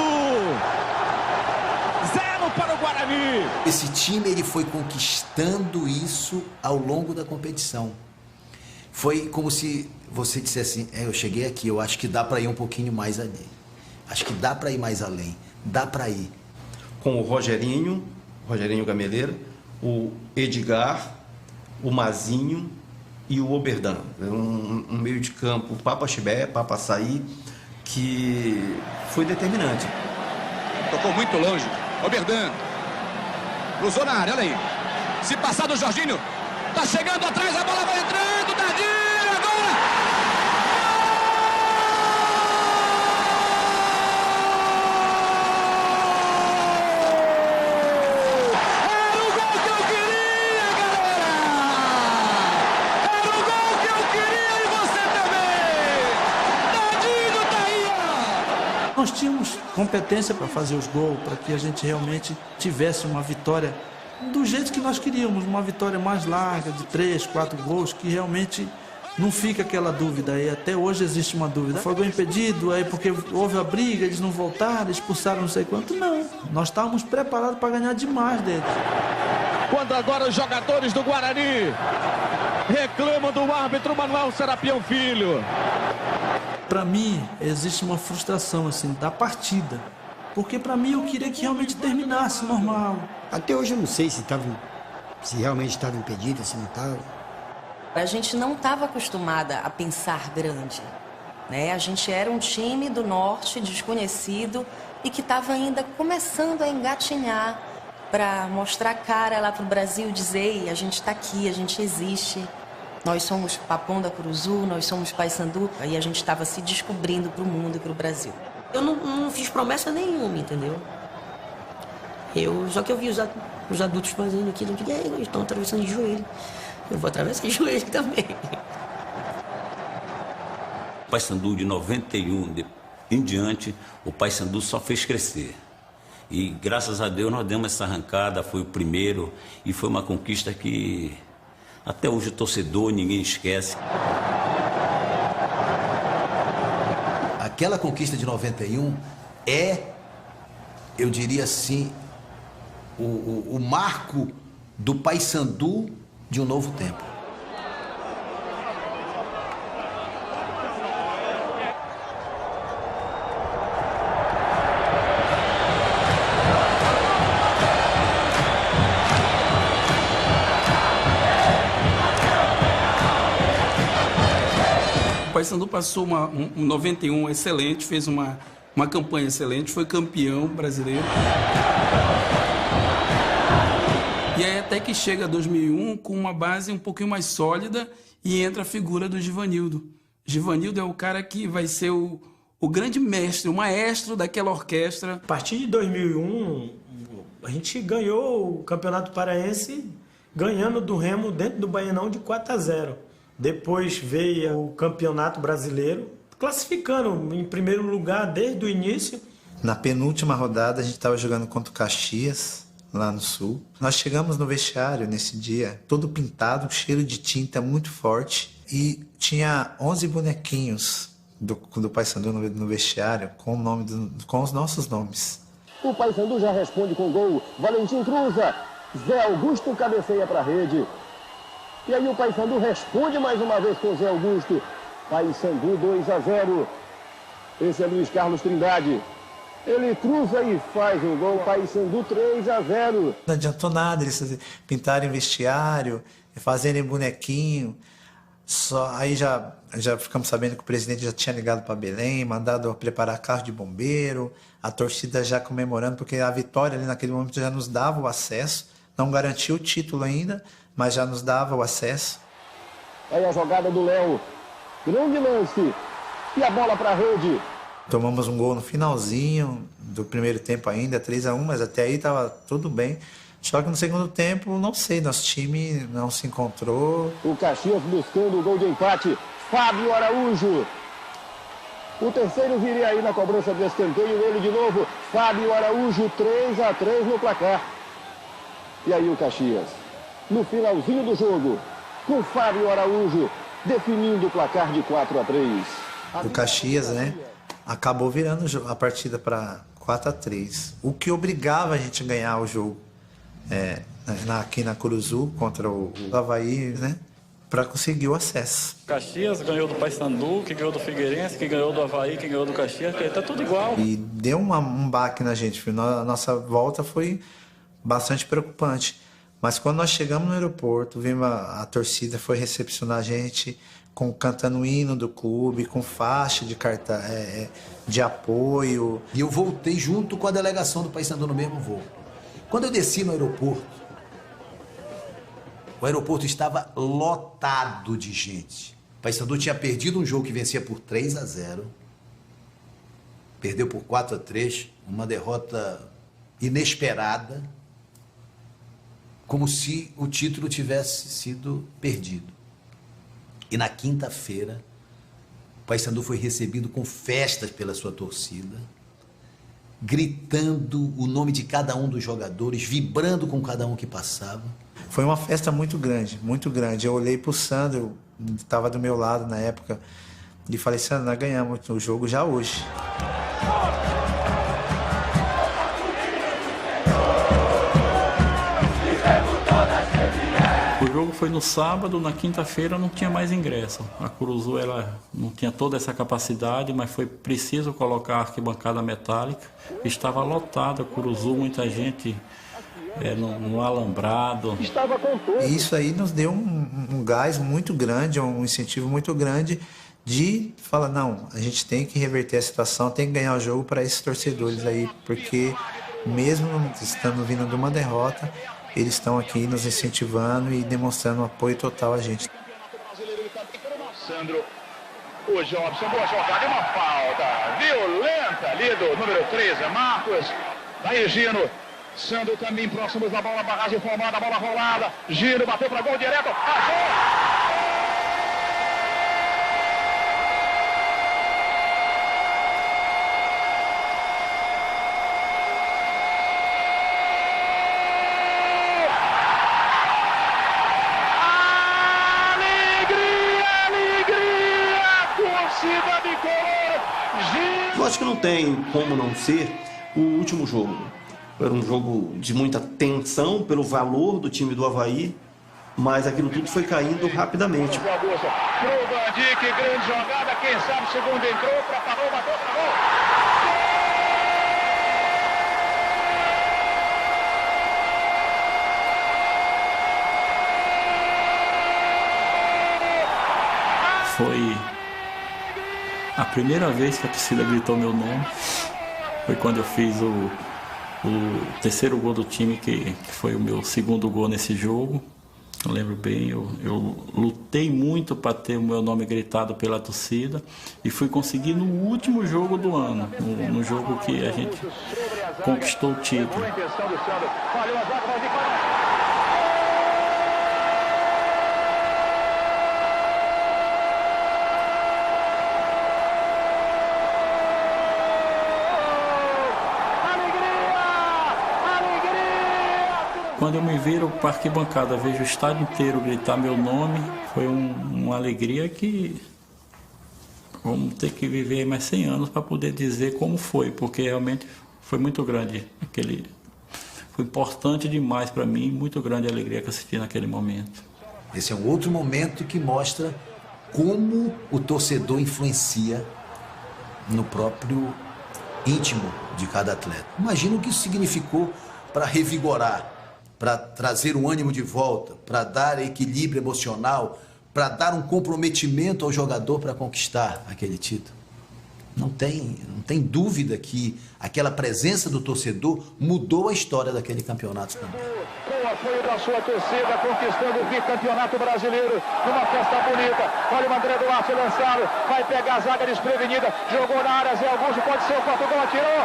0 para o Guarani. Esse time ele foi conquistando isso ao longo da competição. Foi como se você dissesse assim, eu cheguei aqui, eu acho que dá para ir um pouquinho mais ali. Acho que dá para ir mais além. Dá para ir. Com o Rogerinho Gameleira, o Edgar, o Mazinho e o Oberdan. Um meio de campo Papa-Chibé, Papa-Açaí, que foi determinante. Tocou muito longe. Oberdan. Cruzou na área, olha aí. Se passar do Jorginho, tá chegando atrás, a bola vai entrando, Tadinho, agora! Nós tínhamos competência para fazer os gols, para que a gente realmente tivesse uma vitória do jeito que nós queríamos, uma vitória mais larga, de 3, 4 gols, que realmente não fica aquela dúvida. E até hoje existe uma dúvida. Foi gol impedido, aí porque houve a briga, eles não voltaram, expulsaram não sei quanto. Não, nós estávamos preparados para ganhar demais deles. Quando agora os jogadores do Guarani reclamam do árbitro Manuel Serapião Filho. Para mim, existe uma frustração assim da partida. Porque para mim eu queria que realmente terminasse normal. Até hoje eu não sei se realmente estava impedida, se não estava. A gente não estava acostumada a pensar grande, né? A gente era um time do norte, desconhecido, e que estava ainda começando a engatinhar para mostrar a cara lá para o Brasil, dizer, a gente está aqui, a gente existe. Nós somos Papão da Curuzu, nós somos Paysandu, aí a gente estava se descobrindo para o mundo e para o Brasil. Eu não fiz promessa nenhuma, entendeu? Só que eu vi os adultos fazendo aquilo, eu digo, eles estão atravessando de joelho. Eu vou atravessar de joelho também. O Paysandu de 91 em diante, o Paysandu só fez crescer. E graças a Deus nós demos essa arrancada, foi o primeiro, e foi uma conquista que até hoje o torcedor ninguém esquece. Aquela conquista de 91 eu diria assim, o marco do Paysandu de um novo tempo. O Paysandu passou um 91 excelente, fez uma campanha excelente, foi campeão brasileiro. E aí até que chega 2001 com uma base um pouquinho mais sólida e entra a figura do Givanildo. Givanildo é o cara que vai ser o grande mestre, o maestro daquela orquestra. A partir de 2001, a gente ganhou o Campeonato Paraense ganhando do Remo dentro do Baianão de 4-0. Depois veio o Campeonato Brasileiro, classificando em primeiro lugar desde o início. Na penúltima rodada a gente estava jogando contra o Caxias, lá no sul. Nós chegamos no vestiário nesse dia, todo pintado, cheiro de tinta muito forte, e tinha 11 bonequinhos do Paysandu no vestiário com, com os nossos nomes. O Paysandu já responde com gol. Valentim cruza. Zé Augusto cabeceia para a rede. E aí o Paysandu responde mais uma vez com Zé Augusto. Paysandu 2-0. Esse é Luiz Carlos Trindade. Ele cruza e faz o gol. Paysandu 3-0. Não adiantou nada eles pintarem vestiário, fazerem bonequinho. Aí já ficamos sabendo que o presidente já tinha ligado para Belém, mandado preparar carro de bombeiro, a torcida já comemorando, porque a vitória ali naquele momento já nos dava o acesso, não garantia o título ainda, mas já nos dava o acesso. Aí a jogada do Léo, grande lance, e a bola para a rede. Tomamos um gol no finalzinho do primeiro tempo ainda, 3-1, mas até aí estava tudo bem. Só que no segundo tempo, não sei, nosso time não se encontrou. O Caxias buscando o gol de empate. Fábio Araújo. O terceiro viria aí na cobrança do escanteio. Ele de novo. Fábio Araújo, 3-3 no placar. E aí o Caxias, no finalzinho do jogo, com Fábio Araújo, definindo o placar de 4-3. O Caxias, né, acabou virando a partida para 4-3. O que obrigava a gente a ganhar o jogo. Aqui na Curuzu contra o Avaí, né, para conseguir o acesso. Caxias ganhou do Paysandu, que ganhou do Figueirense, que ganhou do Avaí, que ganhou do Caxias, que tá tudo igual. E deu um baque na gente, a nossa volta foi bastante preocupante. Mas quando nós chegamos no aeroporto, vimos a torcida foi recepcionar a gente cantando o hino do clube, com faixa de de apoio. E eu voltei junto com a delegação do Paysandu no mesmo voo. Quando eu desci no aeroporto, o aeroporto estava lotado de gente. O Paysandu tinha perdido um jogo que vencia por 3-0. Perdeu por 4-3, uma derrota inesperada, como se o título tivesse sido perdido. E na quinta-feira, o Paysandu foi recebido com festas pela sua torcida, gritando o nome de cada um dos jogadores, vibrando com cada um que passava. Foi uma festa muito grande, muito grande. Eu olhei pro Sandro, estava do meu lado na época, e falei, Sandro, nós ganhamos o jogo já hoje. O jogo foi no sábado, na quinta-feira não tinha mais ingresso. A Curuzu ela não tinha toda essa capacidade, mas foi preciso colocar a arquibancada metálica. Estava lotada a Curuzu, muita gente no alambrado. E isso aí nos deu um gás muito grande, um incentivo muito grande de falar, não, a gente tem que reverter a situação, tem que ganhar o jogo para esses torcedores aí, porque mesmo estando vindo de uma derrota, eles estão aqui nos incentivando e demonstrando um apoio total a gente. Sandro, o Jobson, boa jogada e uma falta violenta ali do número 13, Marcos. Aí Gino, Sandro também próximos da bola, barragem formada, bola rolada. Gino bateu para gol direto, achou! Eu acho que não tem como não ser o último jogo. Era um jogo de muita tensão pelo valor do time do Avaí, mas aquilo tudo foi caindo rapidamente. Pro Bandic, grande jogada, quem sabe o segundo entrou, preparou, bateu, travou. Foi a primeira vez que a torcida gritou meu nome. Foi quando eu fiz o terceiro gol do time, que foi o meu segundo gol nesse jogo. Eu lembro bem, eu lutei muito para ter o meu nome gritado pela torcida e fui conseguir no último jogo do ano, no jogo que a gente conquistou o título. quando eu me viro para a arquibancada, vejo o estádio inteiro gritar meu nome, foi uma alegria que vamos ter que viver mais 100 anos para poder dizer como foi, porque realmente foi muito grande. Foi importante demais para mim, muito grande a alegria que eu senti naquele momento. Esse é um outro momento que mostra como o torcedor influencia no próprio íntimo de cada atleta. Imagina o que isso significou para revigorar, para trazer o ânimo de volta, para dar equilíbrio emocional, para dar um comprometimento ao jogador para conquistar aquele título. Não tem dúvida que aquela presença do torcedor mudou a história daquele campeonato também. Com o apoio da sua torcida, conquistando o bicampeonato brasileiro numa festa bonita. Olha o André Duarte lançado, vai pegar a zaga desprevenida, jogou na área, Zé Augusto, pode ser o quarto gol, atirou.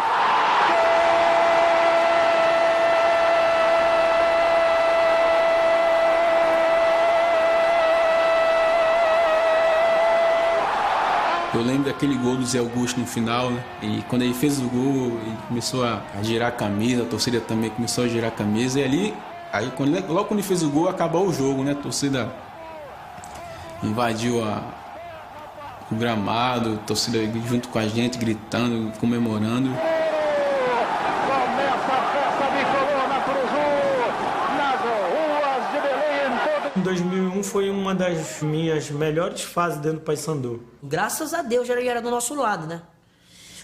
Eu lembro daquele gol do Zé Augusto no final, né? E quando ele fez o gol, ele começou a girar a camisa, a torcida também começou a girar a camisa. E logo quando ele fez o gol, acabou o jogo, né? A torcida invadiu o gramado, a torcida junto com a gente, gritando, comemorando. Em 2001 foi uma das minhas melhores fases dentro do Paysandu. Graças a Deus ele era do nosso lado, né?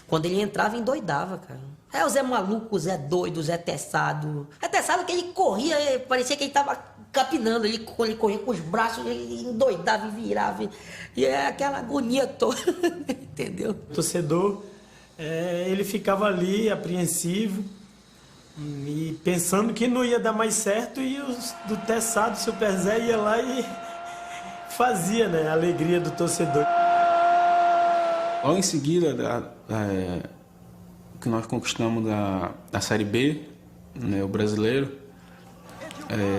Quando ele entrava, endoidava, cara. O Zé maluco, o Zé doido, o Zé tessado. É tessado que ele corria, parecia que ele tava capinando. Ele corria com os braços, ele endoidava e virava. E é aquela agonia toda, entendeu? O torcedor, ele ficava ali, apreensivo, e pensando que não ia dar mais certo, e do tessado, o Super Zé ia lá e fazia, né, a alegria do torcedor. Logo em seguida, que nós conquistamos a Série B, né, o brasileiro,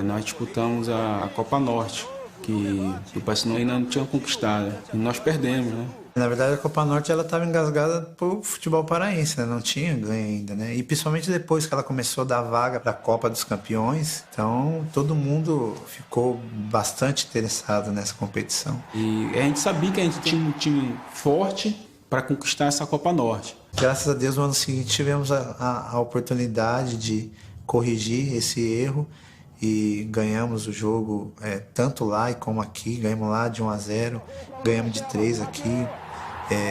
nós disputamos a Copa Norte, que o Paysandu ainda não tinha conquistado, e nós perdemos, né? Na verdade, a Copa Norte ela estava engasgada pro futebol paraense, né? Não tinha ganho ainda, né? E principalmente depois que ela começou a dar vaga para a Copa dos Campeões, então todo mundo ficou bastante interessado nessa competição. E a gente sabia que a gente tinha um time forte para conquistar essa Copa Norte. Graças a Deus, no ano seguinte tivemos a oportunidade de corrigir esse erro e ganhamos o jogo tanto lá como aqui. Ganhamos lá de 1-0, ganhamos de 3 aqui.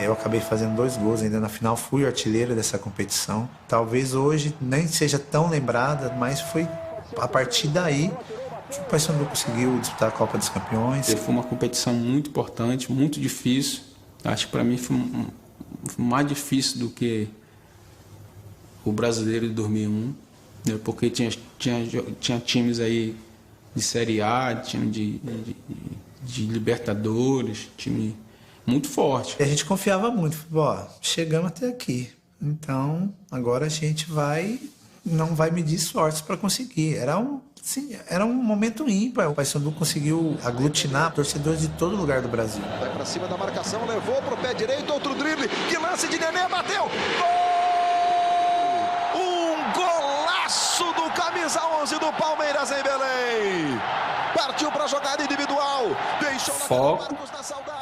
Eu acabei fazendo 2 gols ainda na final, fui o artilheiro dessa competição. Talvez hoje nem seja tão lembrada, mas foi a partir daí que o Paysandu conseguiu disputar a Copa dos Campeões. Foi uma competição muito importante, muito difícil. Acho que para mim foi mais difícil do que o brasileiro de 2001, né? Porque tinha times aí de Série A, time de Libertadores, time muito forte. E a gente confiava muito, chegamos até aqui, então agora a gente não vai medir esforços para conseguir. Era um momento ímpar. O Paysandu conseguiu aglutinar torcedores de todo lugar do Brasil. Vai para cima da marcação, levou pro pé direito, outro drible, que lance de Nenê, bateu! Gol! Um golaço do camisa 11 do Palmeiras em Belém. Partiu para a jogada individual. Deixou foco,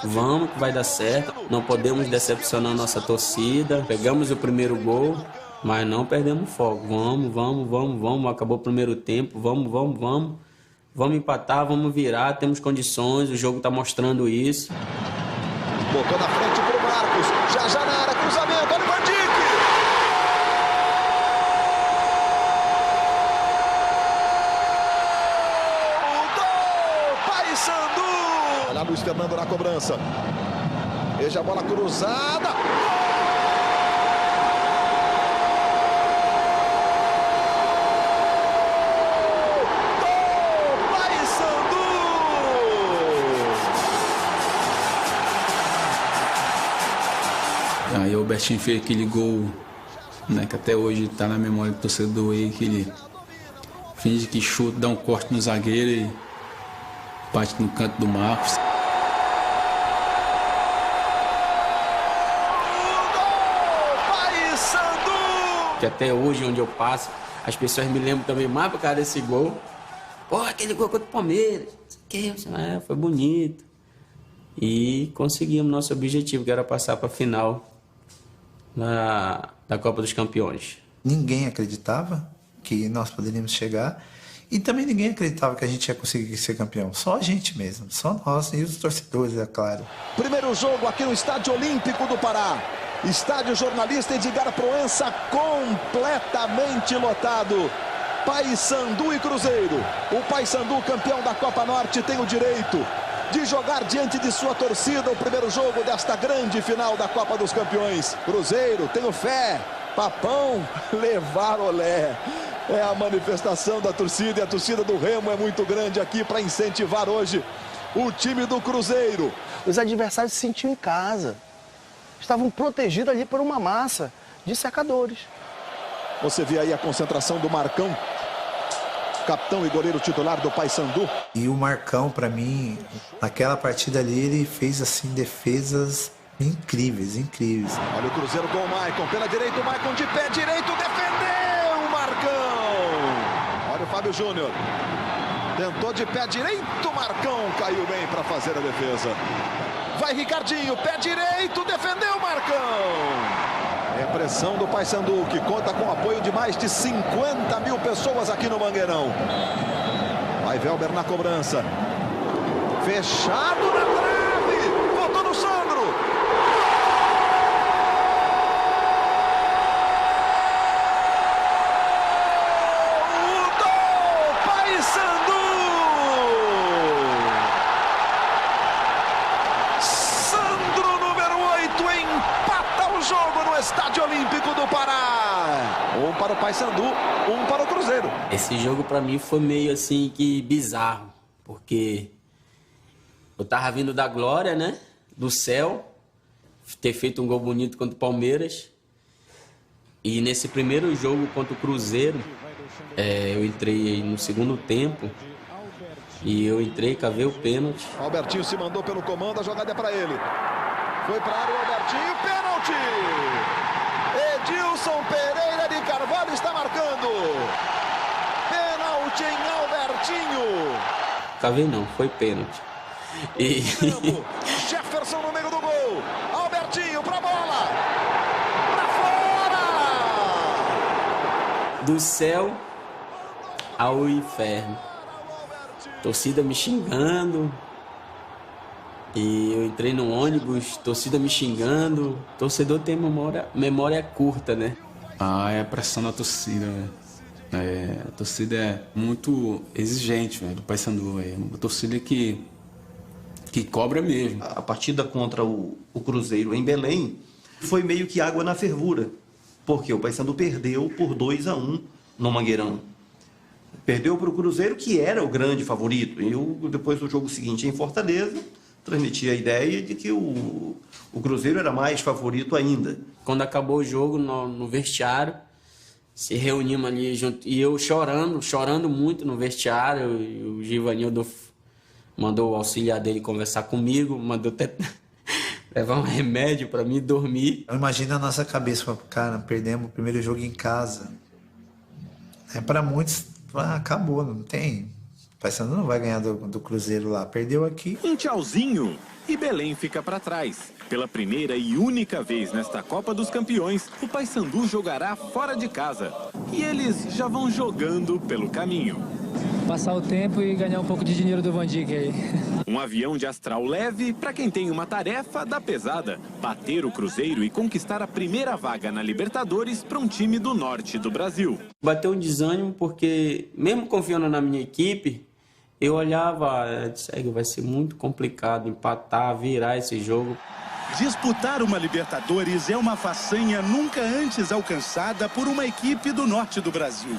vamos que vai dar certo. Não podemos decepcionar nossa torcida. Pegamos o primeiro gol, mas não perdemos foco. Vamos. Acabou o primeiro tempo. Vamos. Vamos empatar, vamos virar. Temos condições. O jogo está mostrando isso. Botou na frente para o Marcos. Já na área, cruzamento. Olha o Van Dijk. Olha Luiz Fernando na cobrança. Veja a bola cruzada. Aí o Bertinho fez aquele gol, né, que até hoje está na memória do torcedor aí, que ele finge que chuta, dá um corte no zagueiro e bate no canto do Marcos. Que até hoje, onde eu passo, as pessoas me lembram também mais por causa desse gol Pô, aquele gol contra o Palmeiras. Foi bonito. E conseguimos nosso objetivo, que era passar para a final da Copa dos Campeões. Ninguém acreditava que nós poderíamos chegar e também ninguém acreditava que a gente ia conseguir ser campeão. Só a gente mesmo, só nós e os torcedores, é claro. Primeiro jogo aqui no Estádio Olímpico do Pará. Estádio Jornalista Edgar Proença completamente lotado. Paysandu e Cruzeiro. O Paysandu, campeão da Copa Norte, tem o direito de jogar diante de sua torcida o primeiro jogo desta grande final da Copa dos Campeões. Cruzeiro, tenho fé. Papão, levar olé. É a manifestação da torcida e a torcida do Remo é muito grande aqui para incentivar hoje o time do Cruzeiro. Os adversários se sentiam em casa. Estavam protegidos ali por uma massa de secadores. Você vê aí a concentração do Marcão, capitão e goleiro titular do Paysandu. E o Marcão, para mim, naquela partida ali, ele fez assim defesas incríveis, incríveis. Olha o Cruzeiro com o Maicon, pela direita o Maicon de pé direito, defendeu o Marcão. Olha o Fábio Júnior, tentou de pé direito, o Marcão caiu bem para fazer a defesa. Vai Ricardinho, pé direito, defendeu o Marcão. É a pressão do Paysandu, que conta com o apoio de mais de 50 mil pessoas aqui no Mangueirão. Vai Velber na cobrança. Fechado na trave. Voltou no Sandro. O do Paysandu. Sandro, número 8, empata o jogo no Estádio Olímpico do Pará. Um para o Paysandu, um para o Cruzeiro. Esse jogo para mim foi meio assim que bizarro, porque eu tava vindo da glória, né? Do céu, ter feito um gol bonito contra o Palmeiras. E nesse primeiro jogo contra o Cruzeiro, eu entrei no segundo tempo. E eu entrei, cavei o pênalti. Albertinho se mandou pelo comando, a jogada é para ele. Foi para a área o Albertinho, pênalti! Edilson Pereira de Carvalho está marcando. Pênalti em Albertinho. Cavei não, foi pênalti. E... Jefferson no meio do gol. Albertinho para a bola. Para fora! Do céu ao inferno. Torcida me xingando. E eu entrei no ônibus, torcida me xingando. Torcedor tem memória curta, né? É a pressão da torcida, velho. A torcida é muito exigente, velho, do Paysandu. É uma torcida que cobra mesmo. A partida contra o Cruzeiro em Belém foi meio que água na fervura. Porque o Paysandu perdeu por 2-1 no Mangueirão. Perdeu para o Cruzeiro, que era o grande favorito. E depois do jogo seguinte em Fortaleza, transmiti a ideia de que o Cruzeiro era mais favorito ainda. Quando acabou o jogo, no vestiário, se reunimos ali junto. E eu chorando muito no vestiário. E o Givanildo mandou o auxiliar dele conversar comigo, mandou até levar um remédio para mim dormir. Imagina a nossa cabeça, cara, perdemos o primeiro jogo em casa. Para muitos, acabou, não tem... O Paysandu não vai ganhar do Cruzeiro lá, perdeu aqui. Um tchauzinho e Belém fica para trás. Pela primeira e única vez nesta Copa dos Campeões, o Paysandu jogará fora de casa. E eles já vão jogando pelo caminho. Passar o tempo e ganhar um pouco de dinheiro do Van Dijk aí. Um avião de astral leve para quem tem uma tarefa da pesada. Bater o Cruzeiro e conquistar a primeira vaga na Libertadores para um time do norte do Brasil. Bateu um desânimo porque, mesmo confiando na minha equipe, eu olhava, vai ser muito complicado empatar, virar esse jogo. Disputar uma Libertadores é uma façanha nunca antes alcançada por uma equipe do norte do Brasil.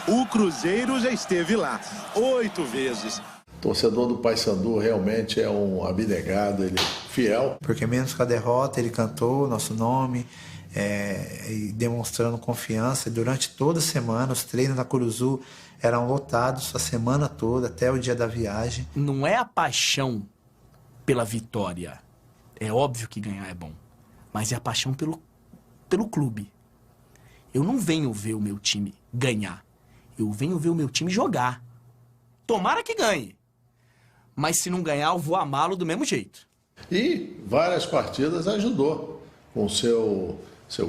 O Cruzeiro já esteve lá 8 vezes. O torcedor do Paysandu realmente é um abnegado, ele é fiel. Porque mesmo com a derrota, ele cantou o nosso nome, e demonstrando confiança. Durante toda a semana, os treinos na Curuzu eram lotados a semana toda, até o dia da viagem. Não é a paixão pela vitória. É óbvio que ganhar é bom. Mas é a paixão pelo clube. Eu não venho ver o meu time ganhar. Eu venho ver o meu time jogar. Tomara que ganhe. Mas se não ganhar, eu vou amá-lo do mesmo jeito. E várias partidas ajudou com o seu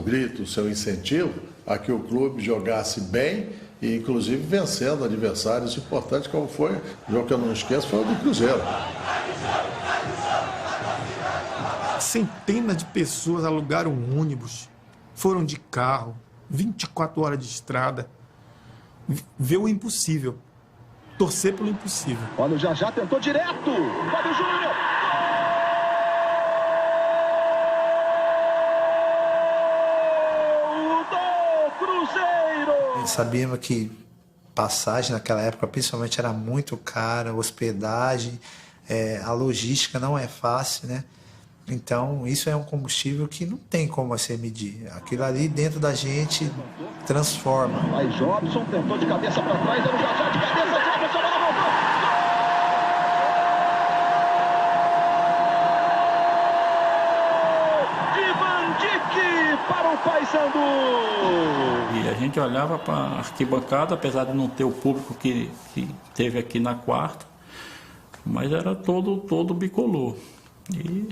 grito, seu incentivo a que o clube jogasse bem e inclusive vencendo adversários importantes, como foi, o jogo que eu não esqueço, foi o do Cruzeiro. Centenas de pessoas alugaram um ônibus, foram de carro, 24 horas de estrada, ver o impossível, torcer pelo impossível. Olha o Já tentou direto, Fábio Júnior! Sabíamos que passagem naquela época, principalmente, era muito cara, hospedagem, a logística não é fácil, né? Então, isso é um combustível que não tem como você medir. Aquilo ali dentro da gente transforma. Aí Jobson tentou de cabeça para trás, era o Já de cabeça, Jobson, a bola voltou! Para o Paysandu. E a gente olhava para a arquibancada, apesar de não ter o público que teve aqui na quarta, mas era todo bicolor. E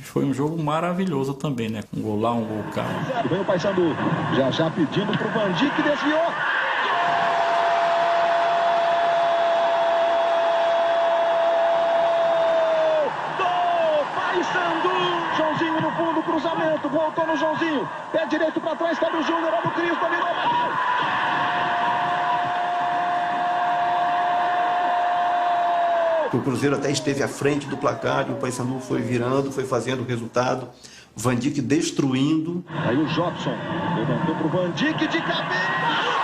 foi um jogo maravilhoso também, né? Um gol lá, um gol cá. Vem o Paysandu, já pedindo para o Vandic, que desviou. Joãozinho no fundo, cruzamento, voltou no Joãozinho, pé direito para trás, Fábio Júnior, olha o Cris, dominou, bateu! O Cruzeiro até esteve à frente do placar e o Paysandu foi virando, foi fazendo o resultado, o Vandic destruindo. Aí o Jobson levantou para o Vandic de cabeça!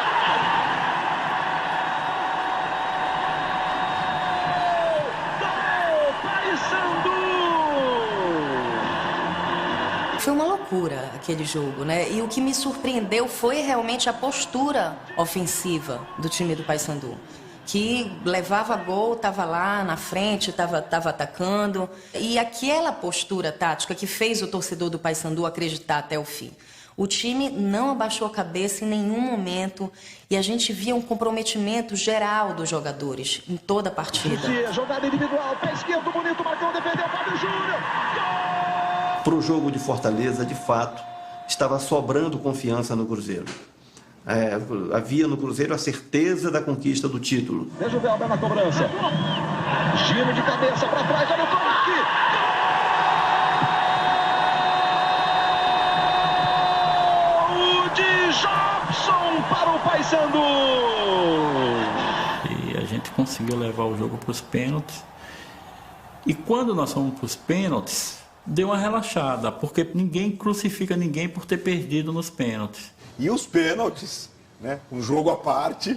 Foi uma loucura aquele jogo, né? E o que me surpreendeu foi realmente a postura ofensiva do time do Paysandu, que levava gol, estava lá na frente, estava atacando. E aquela postura tática que fez o torcedor do Paysandu acreditar até o fim. O time não abaixou a cabeça em nenhum momento e a gente via um comprometimento geral dos jogadores em toda a partida. Jogada individual, pé esquerdo, bonito, Marcão defendeu, Fábio Júnior! Para o jogo de Fortaleza, de fato, estava sobrando confiança no Cruzeiro. Havia no Cruzeiro a certeza da conquista do título. Veja o Velber na cobrança. Giro de cabeça para trás, olha o toque! Gol de Jobson para o Paysandu! E a gente conseguiu levar o jogo para os pênaltis. E quando nós fomos para os pênaltis, deu uma relaxada, porque ninguém crucifica ninguém por ter perdido nos pênaltis. E os pênaltis, né? Um jogo à parte,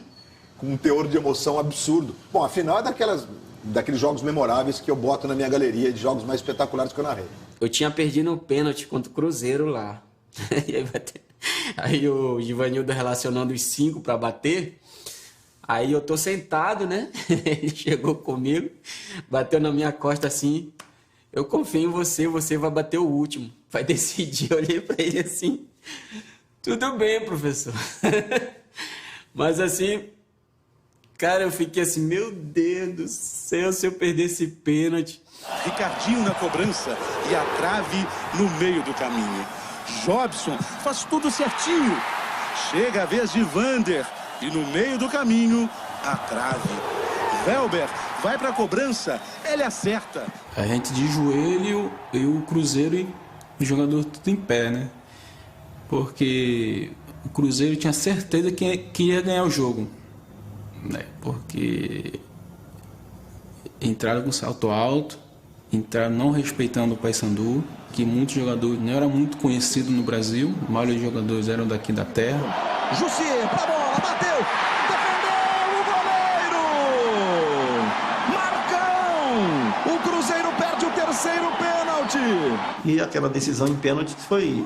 com um teor de emoção absurdo. Bom, afinal é daqueles jogos memoráveis que eu boto na minha galeria de jogos mais espetaculares que eu narrei. Eu tinha perdido um pênalti contra o Cruzeiro lá. Aí o Givanildo relacionando os 5 para bater. Aí eu tô sentado, né? Ele chegou comigo, bateu na minha costa assim... Eu confio em você, você vai bater o último. Vai decidir. Eu olhei pra ele assim. Tudo bem, professor. Mas assim, cara, eu fiquei assim, meu Deus do céu, se eu perder esse pênalti. Ricardinho na cobrança e a trave no meio do caminho. Jobson faz tudo certinho. Chega a vez de Vander e no meio do caminho, a trave. Velber vai para a cobrança, ele acerta. A gente de joelho e o Cruzeiro e o jogador tudo em pé, né? Porque o Cruzeiro tinha certeza que ia ganhar o jogo, né? Porque entraram com salto alto, entraram não respeitando o Paysandu, que muitos jogadores não era muito conhecido no Brasil, a maioria dos jogadores eram daqui da terra. Jussier para a bola, bateu! O Cruzeiro perde o terceiro pênalti. E aquela decisão em pênalti foi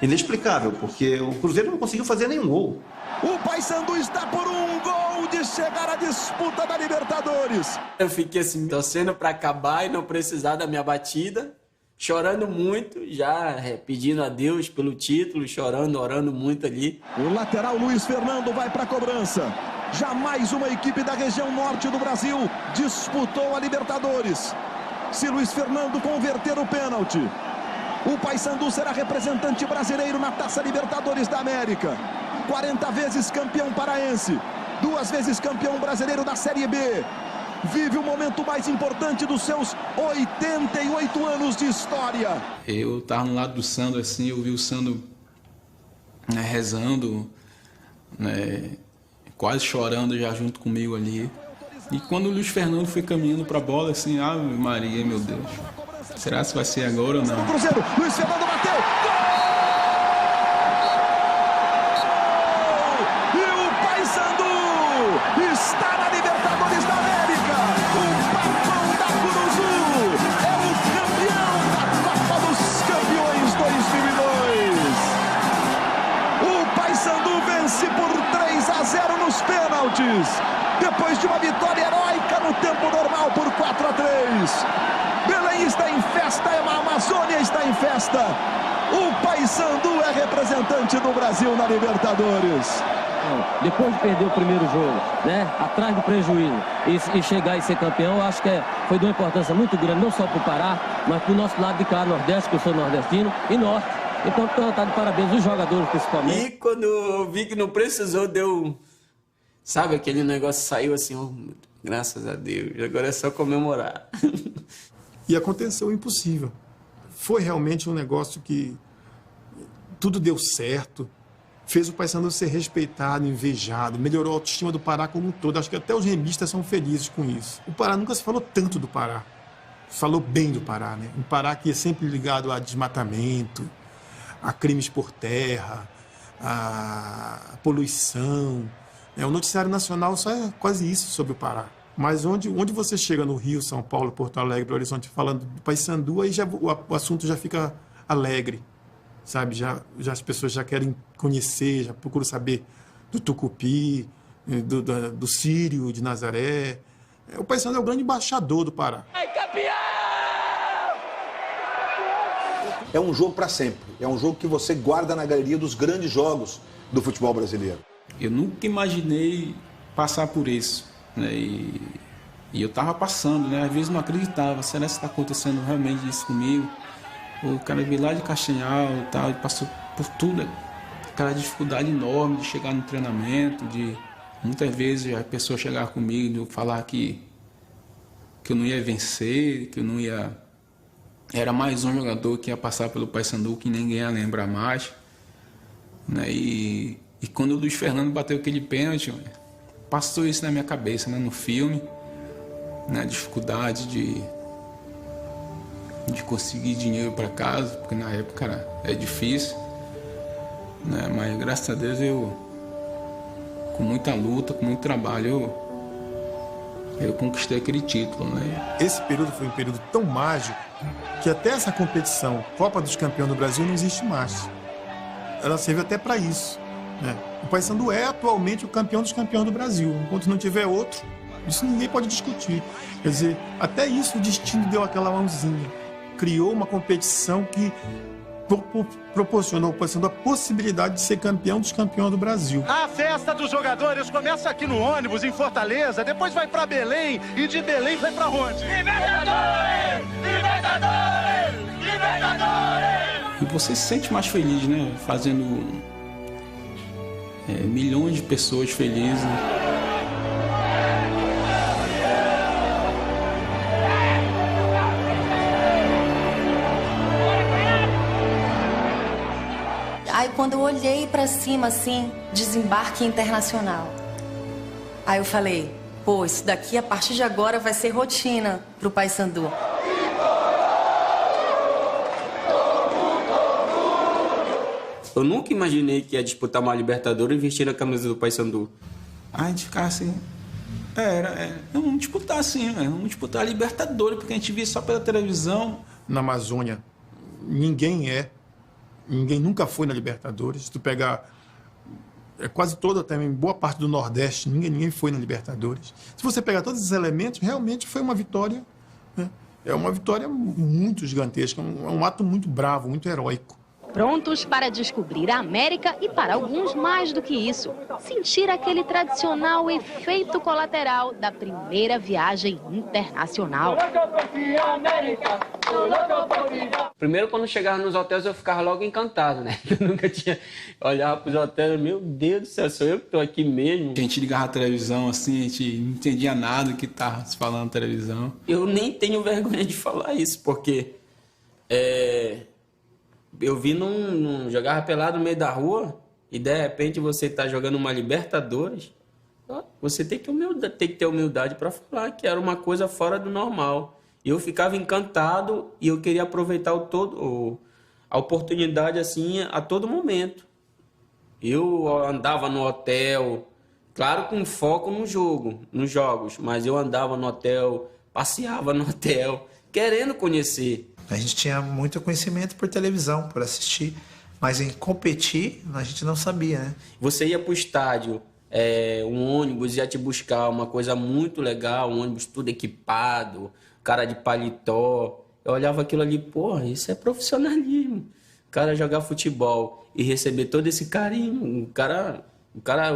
inexplicável, porque o Cruzeiro não conseguiu fazer nenhum gol. O Paysandu está por um gol de chegar à disputa da Libertadores. Eu fiquei assim, torcendo para acabar e não precisar da minha batida, chorando muito, já pedindo a Deus pelo título, chorando, orando muito ali. O lateral Luiz Fernando vai para a cobrança. Jamais uma equipe da região norte do Brasil disputou a Libertadores. Se Luiz Fernando converter o pênalti, o Paysandu será representante brasileiro na Taça Libertadores da América. 40 vezes campeão paraense, 2 vezes campeão brasileiro da Série B. Vive o momento mais importante dos seus 88 anos de história. Eu estava no lado do Sandro, assim, eu vi o Sandro, né, rezando, né, quase chorando já junto comigo ali. E quando o Luiz Fernando foi caminhando para a bola, assim, Ave Maria, meu Deus. Será que vai ser agora ou não? Cruzeiro, Luiz Fernando bateu. Gol! E o Paysandu está na Libertadores da América. O Papão da Curuzu é o campeão da Copa dos Campeões 2002. O Paysandu vence por 3-0 nos pênaltis, depois de uma vitória heróica no tempo normal por 4-3. Belém está em festa, a Amazônia está em festa. O Paysandu é representante do Brasil na Libertadores. Depois de perder o primeiro jogo, né, atrás do prejuízo, e chegar e ser campeão, eu acho que foi de uma importância muito grande, não só para o Pará, mas para o nosso lado de cá, Nordeste, que eu sou nordestino, e Norte. Então, tá de parabéns, os jogadores principalmente. E quando eu vi que não precisou, deu... Sabe, aquele negócio saiu assim, oh, graças a Deus, agora é só comemorar. E aconteceu o impossível. Foi realmente um negócio que tudo deu certo, fez o Paysandu ser respeitado, invejado, melhorou a autoestima do Pará como um todo. Acho que até os remistas são felizes com isso. O Pará nunca se falou tanto do Pará. Falou bem do Pará, né? Um Pará que é sempre ligado a desmatamento, a crimes por terra, a poluição. O noticiário nacional só é quase isso sobre o Pará. Mas onde você chega no Rio, São Paulo, Porto Alegre, Belo Horizonte, falando do Paysandu, aí já, o assunto já fica alegre, sabe? Já as pessoas já querem conhecer, já procuram saber do Tucupi, do Sírio, de Nazaré. O Paysandu é o grande embaixador do Pará. É um jogo para sempre. É um jogo que você guarda na galeria dos grandes jogos do futebol brasileiro. Eu nunca imaginei passar por isso, né? E eu estava passando, né? Às vezes não acreditava, será que está acontecendo realmente isso comigo? O cara veio lá de Castanhal e tal, e passou por tudo, aquela dificuldade enorme de chegar no treinamento, de muitas vezes a pessoa chegar comigo e falar que eu não ia vencer, que eu não ia... Era mais um jogador que ia passar pelo Paysandu, que ninguém ia lembrar mais, né? E quando o Luiz Fernando bateu aquele pênalti, passou isso na minha cabeça, né? No filme, né? A dificuldade de conseguir dinheiro para casa, porque na época é difícil, né? Mas graças a Deus com muita luta, com muito trabalho, eu conquistei aquele título, né? Esse período foi um período tão mágico que até essa competição, Copa dos Campeões do Brasil, não existe mais. Ela serve até para isso, né? O Paysandu é atualmente o campeão dos campeões do Brasil. Enquanto não tiver outro, isso ninguém pode discutir. Quer dizer, até isso o destino deu aquela mãozinha. Criou uma competição que proporcionou ao Paysandu a possibilidade de ser campeão dos campeões do Brasil. A festa dos jogadores começa aqui no ônibus, em Fortaleza, depois vai para Belém e de Belém vai para onde? Libertadores! Libertadores! Libertadores! E você se sente mais feliz, né? Fazendo milhões de pessoas felizes. Aí quando eu olhei pra cima, assim, desembarque internacional. Aí eu falei, pô, isso daqui a partir de agora vai ser rotina pro Paysandu. Eu nunca imaginei que ia disputar uma Libertadores e vestir a camisa do Paysandu. A gente ficava assim... Vamos disputar assim, vamos disputar a Libertadores, porque a gente via só pela televisão. Na Amazônia, ninguém nunca foi na Libertadores. Se tu pegar quase toda, também boa parte do Nordeste, ninguém foi na Libertadores. Se você pegar todos esses elementos, realmente foi uma vitória, né? É uma vitória muito gigantesca, é um ato muito bravo, muito heróico. Prontos para descobrir a América e, para alguns, mais do que isso, sentir aquele tradicional efeito colateral da primeira viagem internacional. Primeiro, quando chegava nos hotéis, eu ficava logo encantado, né? Eu nunca tinha... Olhava para os hotéis, meu Deus do céu, sou eu que estou aqui mesmo. A gente ligava a televisão assim, a gente não entendia nada do que estava se falando na televisão. Eu nem tenho vergonha de falar isso, porque... Eu vi jogava pelado no meio da rua e de repente você tá jogando uma Libertadores, você tem que ter humildade para falar que era uma coisa fora do normal. E eu ficava encantado e eu queria aproveitar a oportunidade assim a todo momento. Eu andava no hotel, claro, com foco no jogo, nos jogos, mas eu andava no hotel, passeava no hotel, querendo conhecer. A gente tinha muito conhecimento por televisão, por assistir, mas em competir a gente não sabia, né? Você ia para o estádio, um ônibus ia te buscar, uma coisa muito legal, um ônibus tudo equipado, cara de paletó. Eu olhava aquilo ali, porra, isso é profissionalismo. O cara jogar futebol e receber todo esse carinho,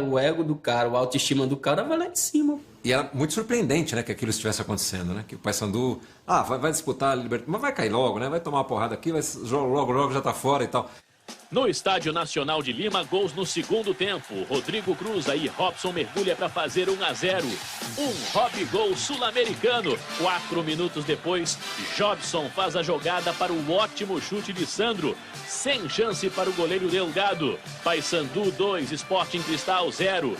o ego do cara, a autoestima do cara vai lá em cima. E era muito surpreendente, né, que aquilo estivesse acontecendo, né? Que o Paysandu, vai disputar a Libertadores, mas vai cair logo, né? Vai tomar uma porrada aqui, logo já tá fora e tal. No Estádio Nacional de Lima, gols no segundo tempo. Rodrigo cruza e Robson mergulha para fazer 1-0. Rob-gol sul-americano. 4 minutos depois, Jobson faz a jogada para o ótimo chute de Sandro. Sem chance para o goleiro Delgado. Paysandu 2, Sporting Cristal 0.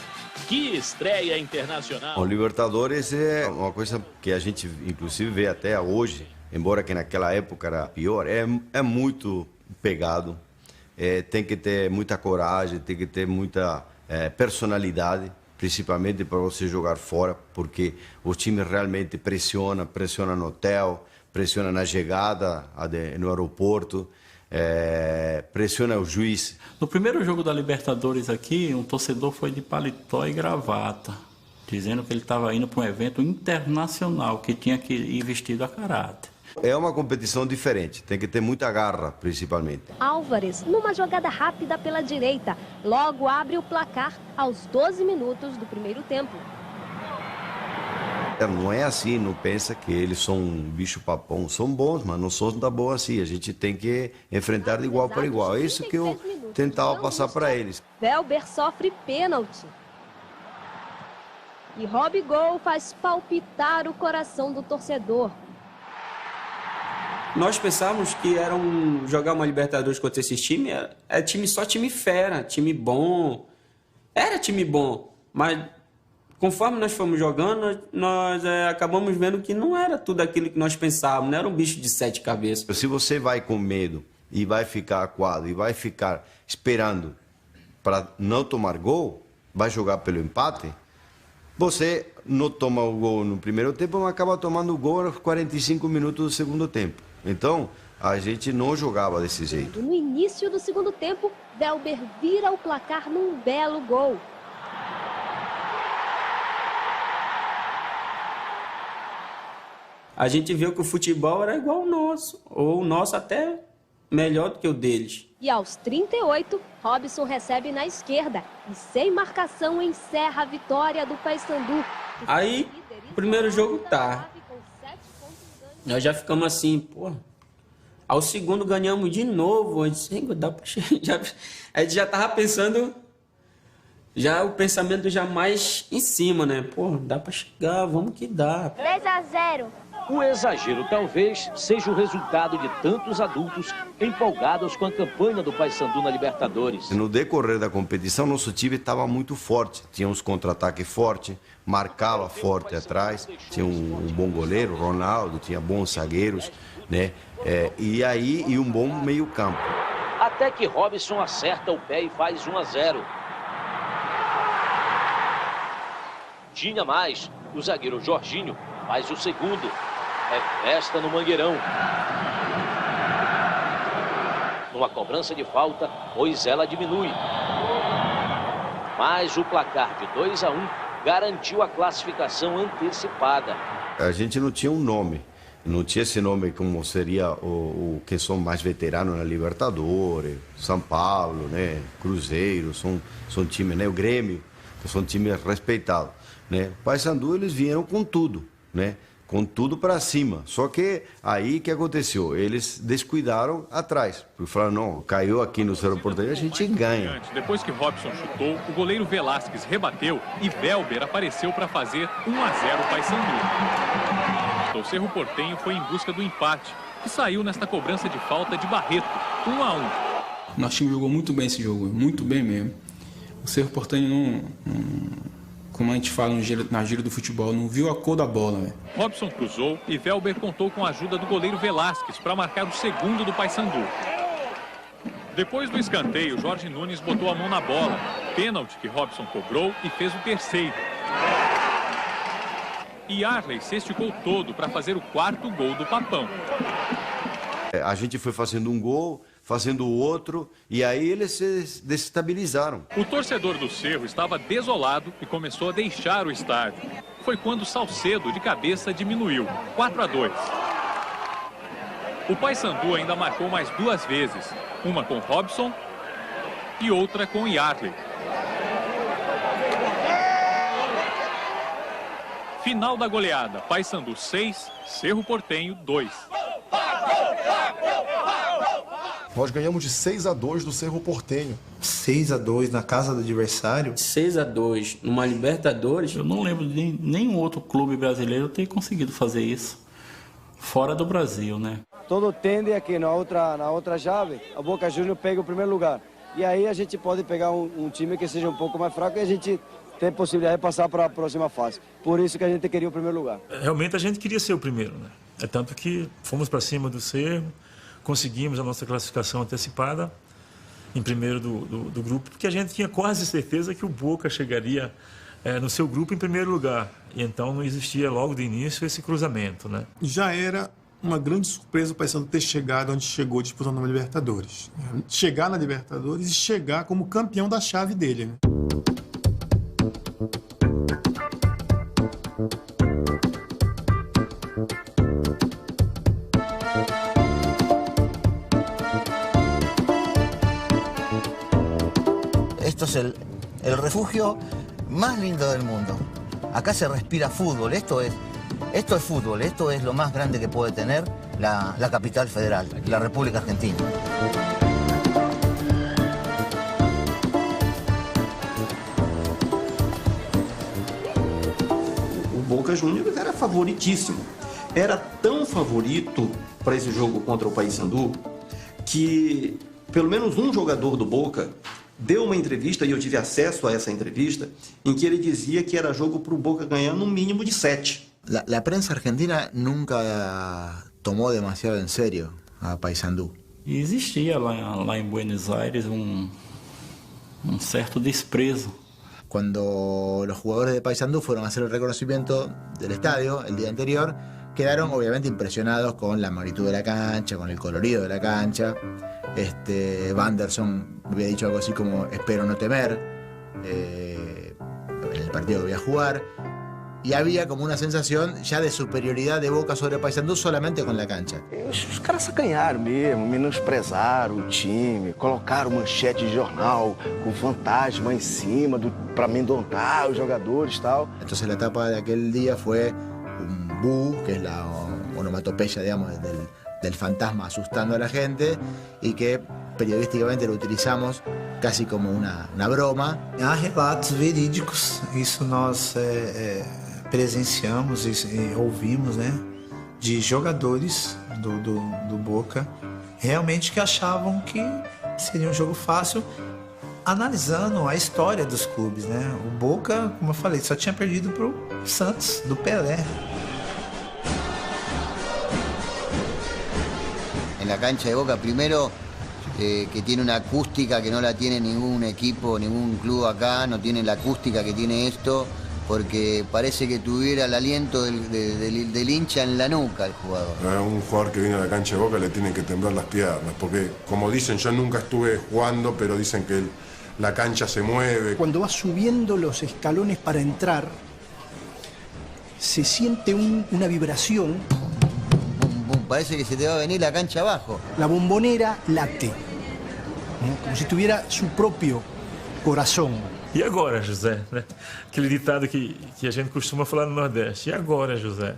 Que estreia internacional. O Libertadores é uma coisa que a gente inclusive vê até hoje, embora que naquela época era pior, é muito pegado. Tem que ter muita coragem, tem que ter muita personalidade, principalmente para você jogar fora, porque o time realmente pressiona no hotel, pressiona na chegada no aeroporto, pressiona o juiz. No primeiro jogo da Libertadores aqui, um torcedor foi de paletó e gravata, dizendo que ele estava indo para um evento internacional, que tinha que ir vestido a caráter. É uma competição diferente, tem que ter muita garra, principalmente. Álvares, numa jogada rápida pela direita, logo abre o placar aos 12 minutos do primeiro tempo. Não é assim, não pensa que eles são um bicho-papão. São bons, mas não são tão bons assim. A gente tem que enfrentar de igual para igual. É isso que eu tentava passar para eles. Velber sofre pênalti. E Rob-gol faz palpitar o coração do torcedor. Nós pensávamos que jogar uma Libertadores contra esses times só time fera, time bom. Era time bom, mas conforme nós fomos jogando, nós acabamos vendo que não era tudo aquilo que nós pensávamos, não era um bicho de 7 cabeças. Se você vai com medo e vai ficar acuado e vai ficar esperando para não tomar gol, vai jogar pelo empate, você não toma o gol no primeiro tempo, mas acaba tomando o gol aos 45 minutos do segundo tempo. Então, a gente não jogava desse jeito. No início do segundo tempo, Velber vira o placar num belo gol. A gente viu que o futebol era igual ao nosso, ou o nosso até melhor do que o deles. E aos 38, Robson recebe na esquerda e sem marcação encerra a vitória do Paysandu. Aí, o primeiro jogo tá. Nós já ficamos assim, pô. Ao segundo ganhamos de novo. A gente já tava pensando, o pensamento já mais em cima, né? Pô, dá pra chegar, vamos que dá. 3-0. O exagero talvez seja o resultado de tantos adultos empolgados com a campanha do Paysandu na Libertadores. No decorrer da competição, nosso time estava muito forte. Tinha uns contra-ataques fortes, marcava forte atrás, tinha um bom goleiro, Ronaldo, tinha bons zagueiros, né? E um bom meio-campo. Até que Robson acerta o pé e faz 1-0. Tinha mais. O zagueiro Jorginho faz o segundo. É festa no Mangueirão. Numa cobrança de falta, pois ela diminui. Mas o placar de 2-1 garantiu a classificação antecipada. A gente não tinha um nome. Não tinha esse nome como seria o que são mais veteranos na Libertadores, São Paulo, né? Cruzeiro, são times, né? O Grêmio, que são times respeitados, né? Paysandu, eles vieram com tudo, né? Com tudo para cima. Só que aí que aconteceu? Eles descuidaram atrás. Porque falaram, não, caiu aqui no Cerro Porteño, a gente ganha. Depois que Robson chutou, o goleiro Velasquez rebateu e Welber apareceu para fazer 1-0 o Paysandu. O Cerro Porteño foi em busca do empate, que saiu nesta cobrança de falta de Barreto, 1-1. Nosso time jogou muito bem esse jogo, muito bem mesmo. O Cerro Porteño não, como a gente fala na gíria do futebol, não viu a cor da bola. Véio. Robson cruzou e Welber contou com a ajuda do goleiro Velasquez para marcar o segundo do Paysandu. Depois do escanteio, Jorge Nunes botou a mão na bola. Pênalti que Robson cobrou e fez o terceiro. E Arley se esticou todo para fazer o 4º gol do Papão. A gente foi fazendo um gol, fazendo o outro, e aí eles se desestabilizaram. O torcedor do Cerro estava desolado e começou a deixar o estádio. Foi quando Salcedo, de cabeça, diminuiu, 4-2. O Paysandu ainda marcou mais 2 vezes, uma com Robson e outra com Yarley. Final da goleada, Paysandu 6, Cerro Porteño 2. Nós ganhamos de 6-2 do Cerro Porteño. 6-2 na casa do adversário? 6-2 numa Libertadores? Eu não lembro de nenhum outro clube brasileiro ter conseguido fazer isso fora do Brasil, né? Todo tende a que na outra chave a Boca Juniors pegue o primeiro lugar. E aí a gente pode pegar um time que seja um pouco mais fraco e a gente tem possibilidade de passar para a próxima fase. Por isso que a gente queria o primeiro lugar. Realmente a gente queria ser o primeiro, né? É tanto que fomos para cima do Cerro, conseguimos a nossa classificação antecipada em primeiro do grupo, porque a gente tinha quase certeza que o Boca chegaria no seu grupo em primeiro lugar. E então não existia logo de início esse cruzamento, né? Já era uma grande surpresa o Paysandu ter chegado onde chegou disputando a Libertadores. Chegar na Libertadores e chegar como campeão da chave dele, né? Esto es el refugio más lindo del mundo. Acá se respira fútbol, esto es fútbol, esto es lo más grande que puede tener la capital federal, la República Argentina. O Boca Juniors era favoritíssimo. Era tão favorito para esse jogo contra o Paysandu que pelo menos um jogador do Boca deu uma entrevista, e eu tive acesso a essa entrevista, em que ele dizia que era jogo para o Boca ganhar no mínimo de 7. La prensa argentina nunca tomó demasiado en serio a Paysandu. E existia lá em Buenos Aires um certo desprezo. Cuando los jugadores de Paysandu fueron a hacer el reconocimiento del estadio el día anterior, quedaron obviamente impresionados con la magnitud de la cancha, con el colorido de la cancha. Wanderson había dicho algo así como espero no temer en el partido que voy a jugar, y había como una sensación ya de superioridad de Boca sobre Paysandu solamente con la cancha. Os caras sacanharam mesmo, menosprezaram o time, colocaram manchete de jornal com fantasma em cima para amedrontar os jogadores e tal. Entonces la etapa de aquel día fue un bu, que es la onomatopeya, digamos, del fantasma asustando a la gente, y que periodísticamente lo utilizamos casi como una broma. Há relatos verídicos, isso nós presenciamos e ouvimos, né, de jogadores do Boca realmente que achavam que seria um jogo fácil, analisando a história dos clubes, né? O Boca, como eu falei, só tinha perdido pro Santos, do Pelé. En la cancha de Boca, primero, que tiene una acústica que no la tiene ningún equipo, ningún club acá, no tiene la acústica que tiene esto, porque parece que tuviera el aliento del hincha en la nuca el jugador. A un jugador que viene a la cancha de Boca le tienen que temblar las piernas, porque como dicen, yo nunca estuve jugando, pero dicen que la cancha se mueve. Cuando vas subiendo los escalones para entrar, se siente una vibración parece que se te va a venir la cancha abajo. La Bombonera late, como se tuviera su propio corazón. E agora, José? Né? Aquele ditado que a gente costuma falar no Nordeste. E agora, José?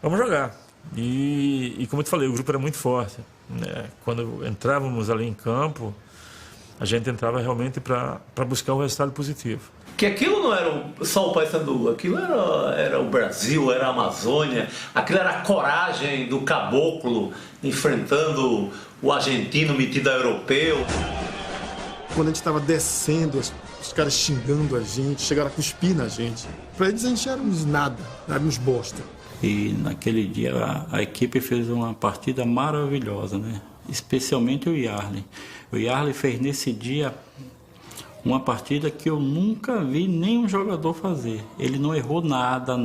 Vamos jogar. E como eu te falei, o grupo era muito forte. Né? Quando entrávamos ali em campo, a gente entrava realmente para buscar o resultado positivo. Que aquilo não era só o Paysandu, aquilo era o Brasil, era a Amazônia, aquilo era a coragem do caboclo enfrentando o argentino metido a europeu. Quando a gente estava descendo, os caras xingando a gente, chegaram a cuspir na gente. Para eles a gente éramos nada, éramos bosta. E naquele dia a equipe fez uma partida maravilhosa, né? Especialmente o Yarley. O Yarley fez nesse dia uma partida que eu nunca vi nenhum jogador fazer. Ele não errou nada.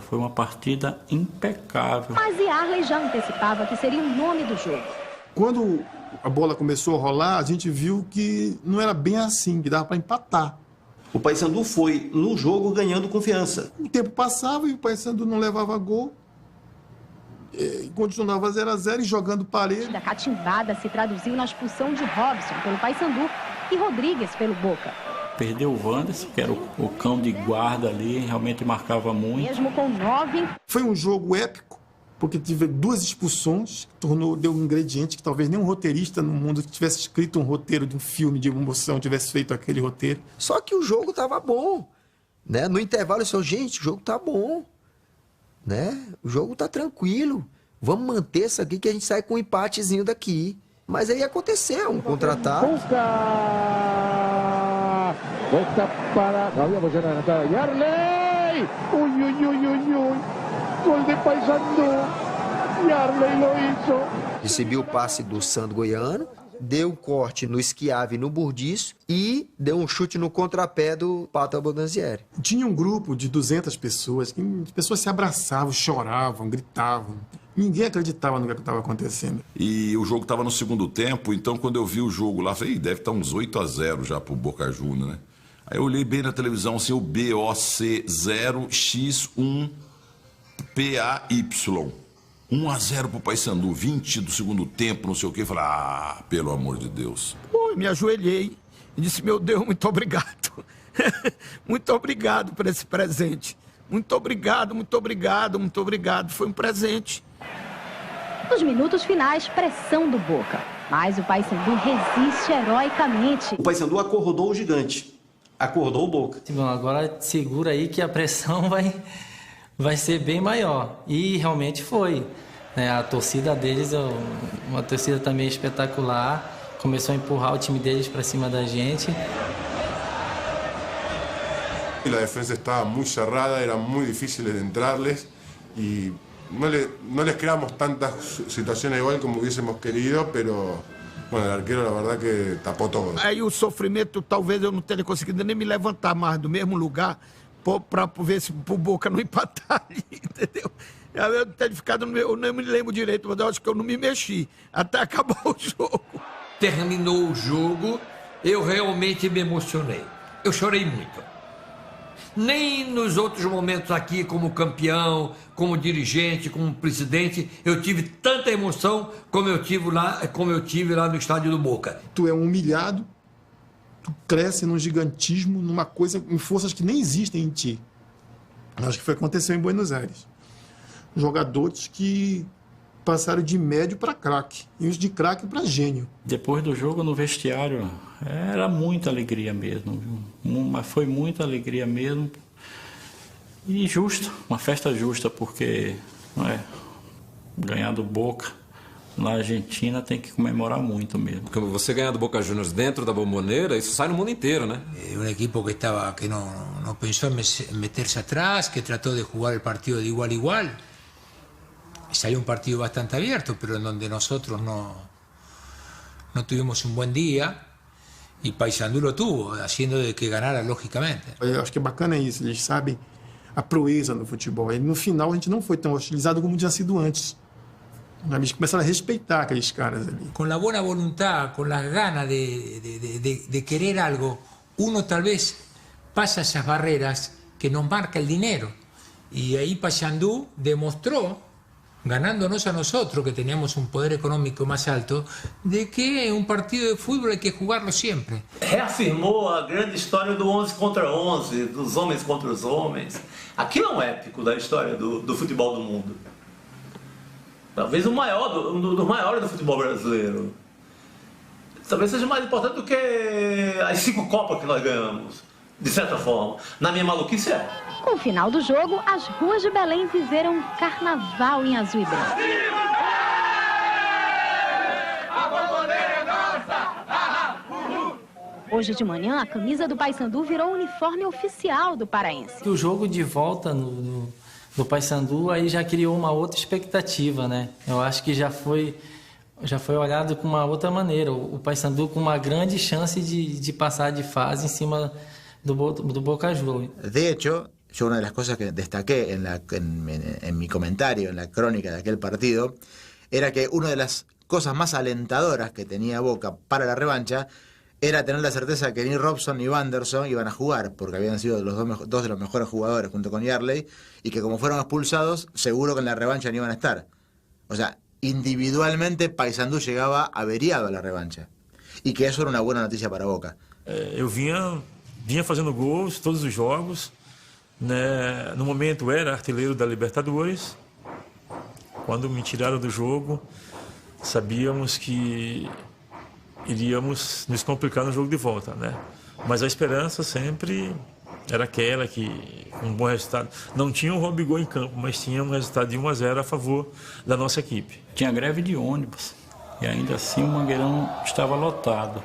Foi uma partida impecável. Mas Yarley já antecipava que seria o nome do jogo. Quando a bola começou a rolar, a gente viu que não era bem assim, que dava para empatar. O Paysandu foi no jogo ganhando confiança. O tempo passava e o Paysandu não levava gol. E continuava 0-0 e jogando parede. A catimbada se traduziu na expulsão de Robson pelo Paysandu e Rodrigues pelo Boca. Perdeu o Wanderson, que era o cão de guarda ali, realmente marcava muito. Mesmo com 9... Foi um jogo épico, porque tive 2 expulsões, deu um ingrediente que talvez nenhum roteirista no mundo que tivesse escrito um roteiro de um filme de emoção tivesse feito aquele roteiro. Só que o jogo tava bom, né? No intervalo, eu disse, gente, o jogo tá bom, né? O jogo tá tranquilo. Vamos manter isso aqui que a gente sai com um empatezinho daqui. Mas aí aconteceu, um contra-ataque. Boca para Javier Bochena, anotada Yarley. Uy. Gol de Paysandu. Yarley lo hizo. Recebi o passe do Sandro Goiano, deu um corte no Schiavi no Burdiço e deu um chute no contrapé do Pato Abondanzieri. Tinha um grupo de 200 pessoas, que as pessoas se abraçavam, choravam, gritavam. Ninguém acreditava no que estava acontecendo. E o jogo estava no segundo tempo, então quando eu vi o jogo lá, falei, deve estar uns 8-0 já pro Boca Juniors, né? Aí eu olhei bem na televisão, assim, o BOC 0X1 PAY. 1-0 pro Paysandu, 20 do segundo tempo, não sei o quê. Falei, pelo amor de Deus. Pô, me ajoelhei e disse, meu Deus, muito obrigado. Muito obrigado por esse presente. Muito obrigado. Foi um presente. Nos minutos finais, pressão do Boca. Mas o Paysandu resiste heroicamente. O Paysandu acordou o gigante. Acordou o Boca. Bom, agora segura aí que a pressão vai ser bem maior. E realmente foi. A torcida deles é uma torcida também espetacular. Começou a empurrar o time deles para cima da gente. La defensa estaba muy cerrada, era muy difícil de entrarles y no les creamos tantas situaciones de gol como hubiésemos querido, pero bueno, el arquero la verdad que tapó todo. Aí o sofrimento, talvez eu não tenha conseguido nem me levantar mais do mesmo lugar para ver se o Boca não empatar ali, entendeu? Eu teria ficado, eu não me lembro direito, mas eu acho que eu não me mexi até acabar o jogo. Terminou o jogo, eu realmente me emocionei. Eu chorei muito. Nem nos outros momentos aqui, como campeão, como dirigente, como presidente, eu tive tanta emoção como eu tive lá no estádio do Boca. Tu é humilhado, tu cresce num gigantismo, numa coisa, em forças que nem existem em ti. Acho que foi o que aconteceu em Buenos Aires. Jogadores que passaram de médio para craque, e os de craque para gênio. Depois do jogo no vestiário, era muita alegria mesmo, viu? Mas foi muita alegria mesmo. E justo, uma festa justa, porque ganhar do Boca na Argentina tem que comemorar muito mesmo. Porque você ganhar do Boca Juniors dentro da Bombonera, isso sai no mundo inteiro, né? Un equipo que no pensó en meterse atrás, que trató de jugar el partido de igual a igual. Salió un partido bastante abierto, pero en donde nosotros no tuvimos un buen día y Paysandu lo tuvo, haciendo de que ganara lógicamente. Eu acho que é bacana isso, eles sabem a proeza no futebol. E no final a gente não foi tão hostilizado como tinha sido antes. Eles começaram a respeitar aqueles caras ali. Con la buena voluntad, con las ganas de querer algo, uno tal vez pasa esas barreras que nos marca el dinero. Y ahí Paysandu demostró ganándonos a nosotros, que teníamos un poder económico más alto, de que un partido de fútbol hay que jugarlo siempre. Reafirmou a grande história do 11 contra 11, dos homens contra os homens. Aquilo é um épico da história do futebol do mundo. Talvez o maior, um dos maiores do futebol brasileiro. Talvez seja mais importante do que as 5 Copas que nós ganhamos, de certa forma. Na minha maluquice é. Com o final do jogo, as ruas de Belém viveram um carnaval em azul e branco. Hoje de manhã, a camisa do Paysandu virou o uniforme oficial do paraense. O jogo de volta do Paysandu aí já criou uma outra expectativa, né? Eu acho que já foi olhado com uma outra maneira. O Paysandu com uma grande chance de pasar de fase em cima do Boca Juniors. De hecho, yo una de las cosas que destaqué en mi comentario, en la crónica de aquel partido, era que una de las cosas más alentadoras que tenía Boca para la revancha era tener la certeza que ni Robson ni Wanderson iban a jugar, porque habían sido dos de los mejores jugadores junto con Yarley, y que como fueron expulsados, seguro que en la revancha no iban a estar. O sea, individualmente Paysandu llegaba averiado a la revancha, y que eso era una buena noticia para Boca. Eu vinha fazendo gols todos os jogos, né? No momento era artilheiro da Libertadores. Quando me tiraram do jogo, sabíamos que iríamos nos complicar no jogo de volta, né? Mas a esperança sempre era aquela que um bom resultado. Não tinha o Robigol em campo, mas tinha um resultado de 1-0 a favor da nossa equipe. Tinha greve de ônibus e ainda assim o Mangueirão estava lotado.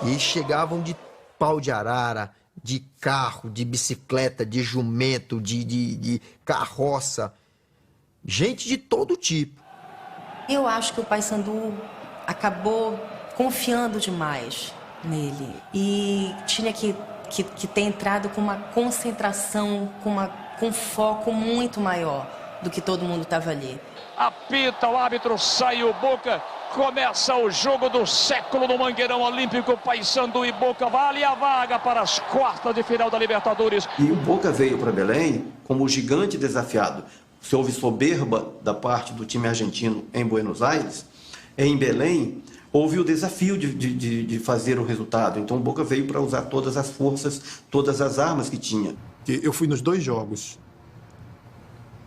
E chegavam de pau de arara, de carro, de bicicleta, de jumento, de carroça. Gente de todo tipo. Eu acho que o Paysandu acabou confiando demais nele e tinha que ter entrado com uma concentração, com foco muito maior do que todo mundo estava ali. Apita o árbitro, sai o Boca, começa o jogo do século no Mangueirão Olímpico. Paysandu e Boca vale a vaga para as quartas de final da Libertadores. E o Boca veio para Belém como o gigante desafiado. Se houve soberba da parte do time argentino em Buenos Aires, em Belém houve o desafio de fazer o resultado. Então o Boca veio para usar todas as forças, todas as armas que tinha. Eu fui nos 2 jogos.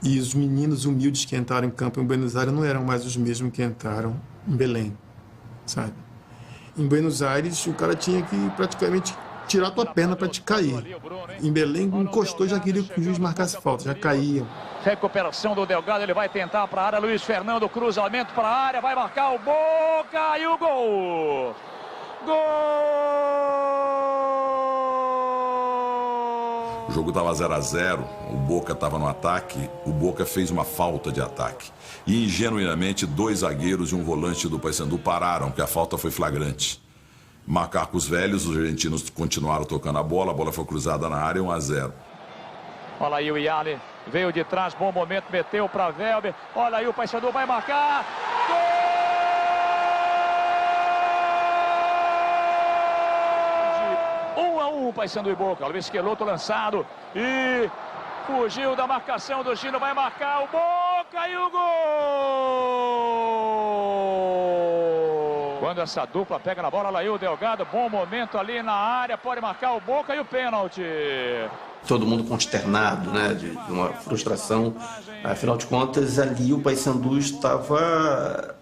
E os meninos humildes que entraram em campo em Buenos Aires não eram mais os mesmos que entraram em Belém, sabe? Em Buenos Aires, o cara tinha que praticamente tirar a tua perna para te cair. Em Belém, encostou, já queria que o juiz marcasse falta, já caíam. Recuperação do Delgado, ele vai tentar para a área. Luiz Fernando, cruzamento para a área, vai marcar o Boca e o gol! Gol! O jogo estava 0-0, o Boca estava no ataque, o Boca fez uma falta de ataque. E ingenuamente 2 zagueiros e um volante do Paysandu pararam, porque a falta foi flagrante. Macacos velhos, os argentinos continuaram tocando a bola foi cruzada na área, 1-0. Olha aí o Yarley, veio de trás, bom momento, meteu para Velber. Olha aí o Paysandu vai marcar. Gol! 1-1, Paysandu e Boca. Luiz Queloto lançado e fugiu da marcação do Gino, vai marcar o Boca e o gol! Quando essa dupla pega na bola, olha aí o Delgado, bom momento ali na área, pode marcar o Boca e o pênalti. Todo mundo consternado, né, de uma frustração. Afinal de contas, ali o Paysandu estava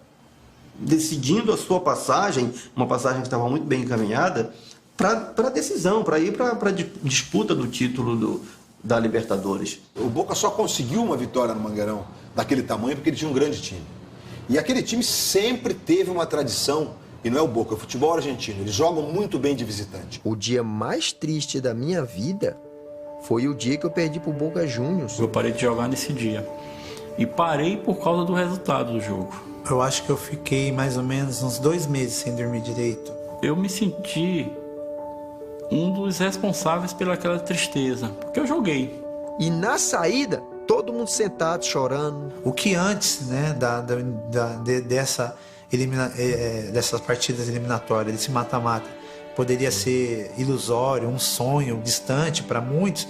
decidindo a sua passagem, uma passagem que estava muito bem encaminhada, para a decisão, para ir para a disputa do título da Libertadores. O Boca só conseguiu uma vitória no Mangueirão daquele tamanho porque ele tinha um grande time. E aquele time sempre teve uma tradição, e não é o Boca, é o futebol argentino. Eles jogam muito bem de visitante. O dia mais triste da minha vida foi o dia que eu perdi pro Boca Juniors. Eu parei de jogar nesse dia. E parei por causa do resultado do jogo. Eu acho que eu fiquei mais ou menos uns 2 meses sem dormir direito. Eu me senti um dos responsáveis pelaquela tristeza, porque eu joguei. E na saída, todo mundo sentado, chorando. O que antes, né, dessas partidas eliminatórias, desse mata-mata, poderia ser ilusório, um sonho distante para muitos,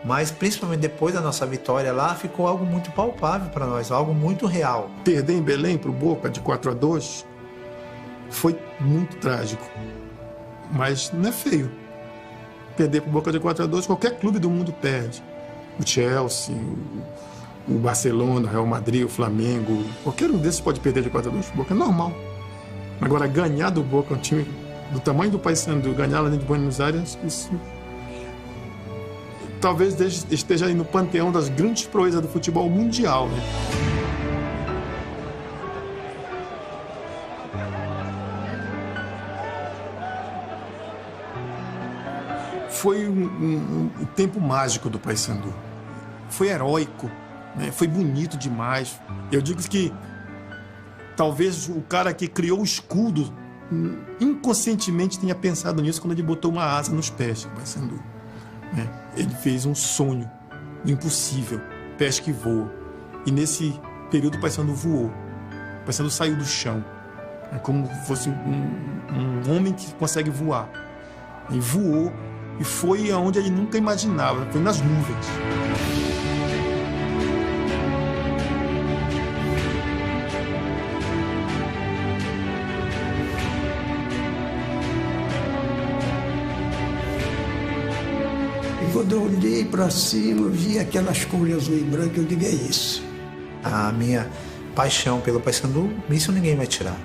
Mas principalmente depois da nossa vitória lá, ficou algo muito palpável para nós, algo muito real. Perder em Belém para o Boca de 4-2 foi muito trágico, mas não é feio. Perder para o Boca de 4-2, qualquer clube do mundo perde. O Chelsea, o Barcelona, o Real Madrid, o Flamengo, qualquer um desses pode perder de 4-2 para o Boca, é normal. Agora, ganhar do Boca, um time do tamanho do Paysandu, ganhar lá dentro de Buenos Aires, isso talvez esteja aí no panteão das grandes proezas do futebol mundial, né? Foi um tempo mágico do Paysandu. Foi heróico, né? Foi bonito demais. Eu digo que talvez o cara que criou o escudo inconscientemente tenha pensado nisso quando ele botou uma asa nos pés do Paysandu. Ele fez um sonho impossível, pés que voam. E nesse período o Paysandu voou. O Paysandu saiu do chão. É como se fosse um homem que consegue voar. E voou e foi aonde ele nunca imaginava, foi nas nuvens. Quando eu olhei para cima, eu vi aquelas cores azul e branco, eu digo, é isso. A minha paixão pelo Paysandu, isso ninguém vai tirar.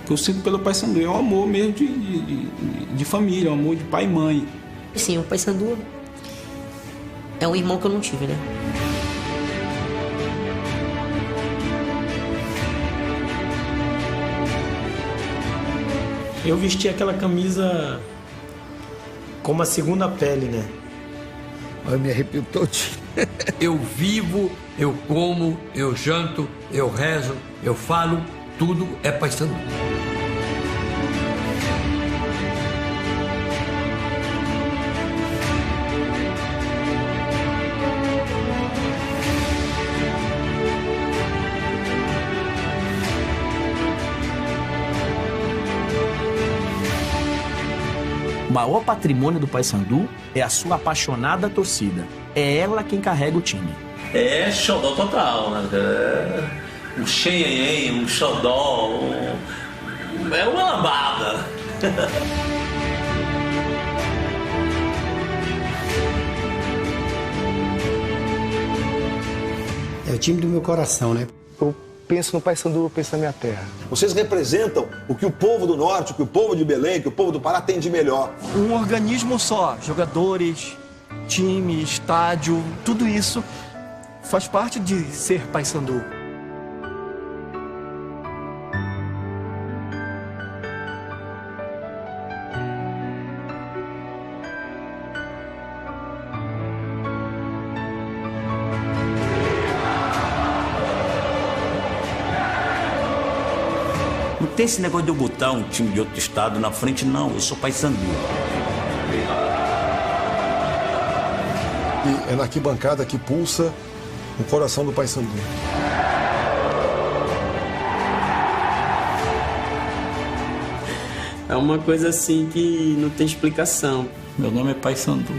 O que eu sinto pelo Paysandu é um amor mesmo de família, um amor de pai e mãe. Sim, o Paysandu é um irmão que eu não tive, né? Eu vesti aquela camisa como a segunda pele, né? Eu me arrepio todinho. Eu vivo, eu como, eu janto, eu rezo, eu falo, tudo é Paysandu. O maior patrimônio do Paysandu é a sua apaixonada torcida. É ela quem carrega o time. É xodó total, né? Um xenhenhen, um xodó, é uma lambada. É o time do meu coração, né? Eu penso no Paysandu, eu penso na minha terra. Vocês representam o que o povo do Norte, o que o povo de Belém, o que o povo do Pará tem de melhor. Um organismo só, jogadores, time, estádio, tudo isso faz parte de ser Paysandu. Não tem esse negócio de eu botar um time de outro estado na frente, não. Eu sou Paysandu. E é na arquibancada que pulsa o coração do Paysandu. É uma coisa assim que não tem explicação. Meu nome é Paysandu.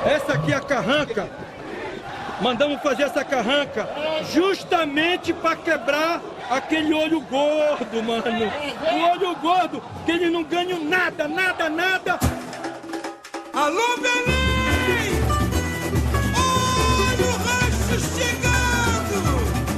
Essa aqui é a carranca. Mandamos fazer essa carranca justamente para quebrar aquele olho gordo, mano. O olho gordo, que eles não ganham nada, nada, nada. Alô, Belém! Olha o rancho chegando!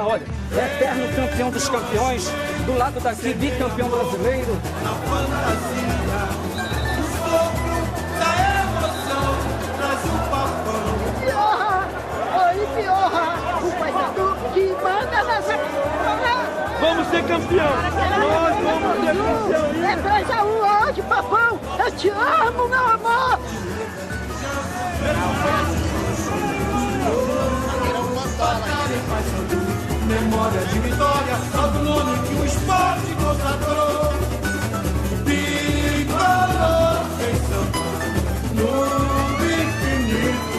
olha, eterno campeão dos campeões, do lado daqui, bicampeão brasileiro. Na fantasia, o sopro da emoção, traz o papão. Piorra! Oi, Piorra! O Paysandu que manda nessa... Vamos ser campeão! Nós vamos ser campeão! É 2-1 hoje, papão! Eu te amo, meu amor! Memória de vitória, salve o nome que o esporte consagrou. Bicolor em São no infinito.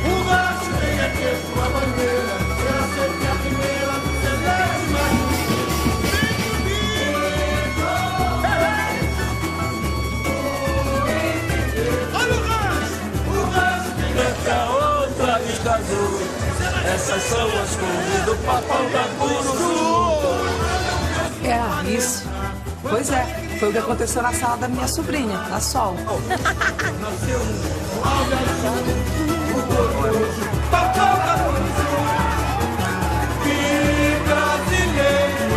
O macho vem aqui sua bandeira, será sempre a primeira, celeste mais. Olha o rancho vem a outra vista azul. Essas são as cores do papão da Curuzu. É, isso. Pois é, foi o que aconteceu na sala da minha sobrinha, a Sol. Nasceu no Algarve, o glorioso papão da Curuzu. Que brasileiro,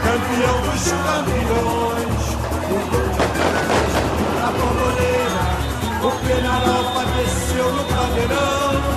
campeão dos campeões. A borboleta, o Penarol padeceu no caldeirão.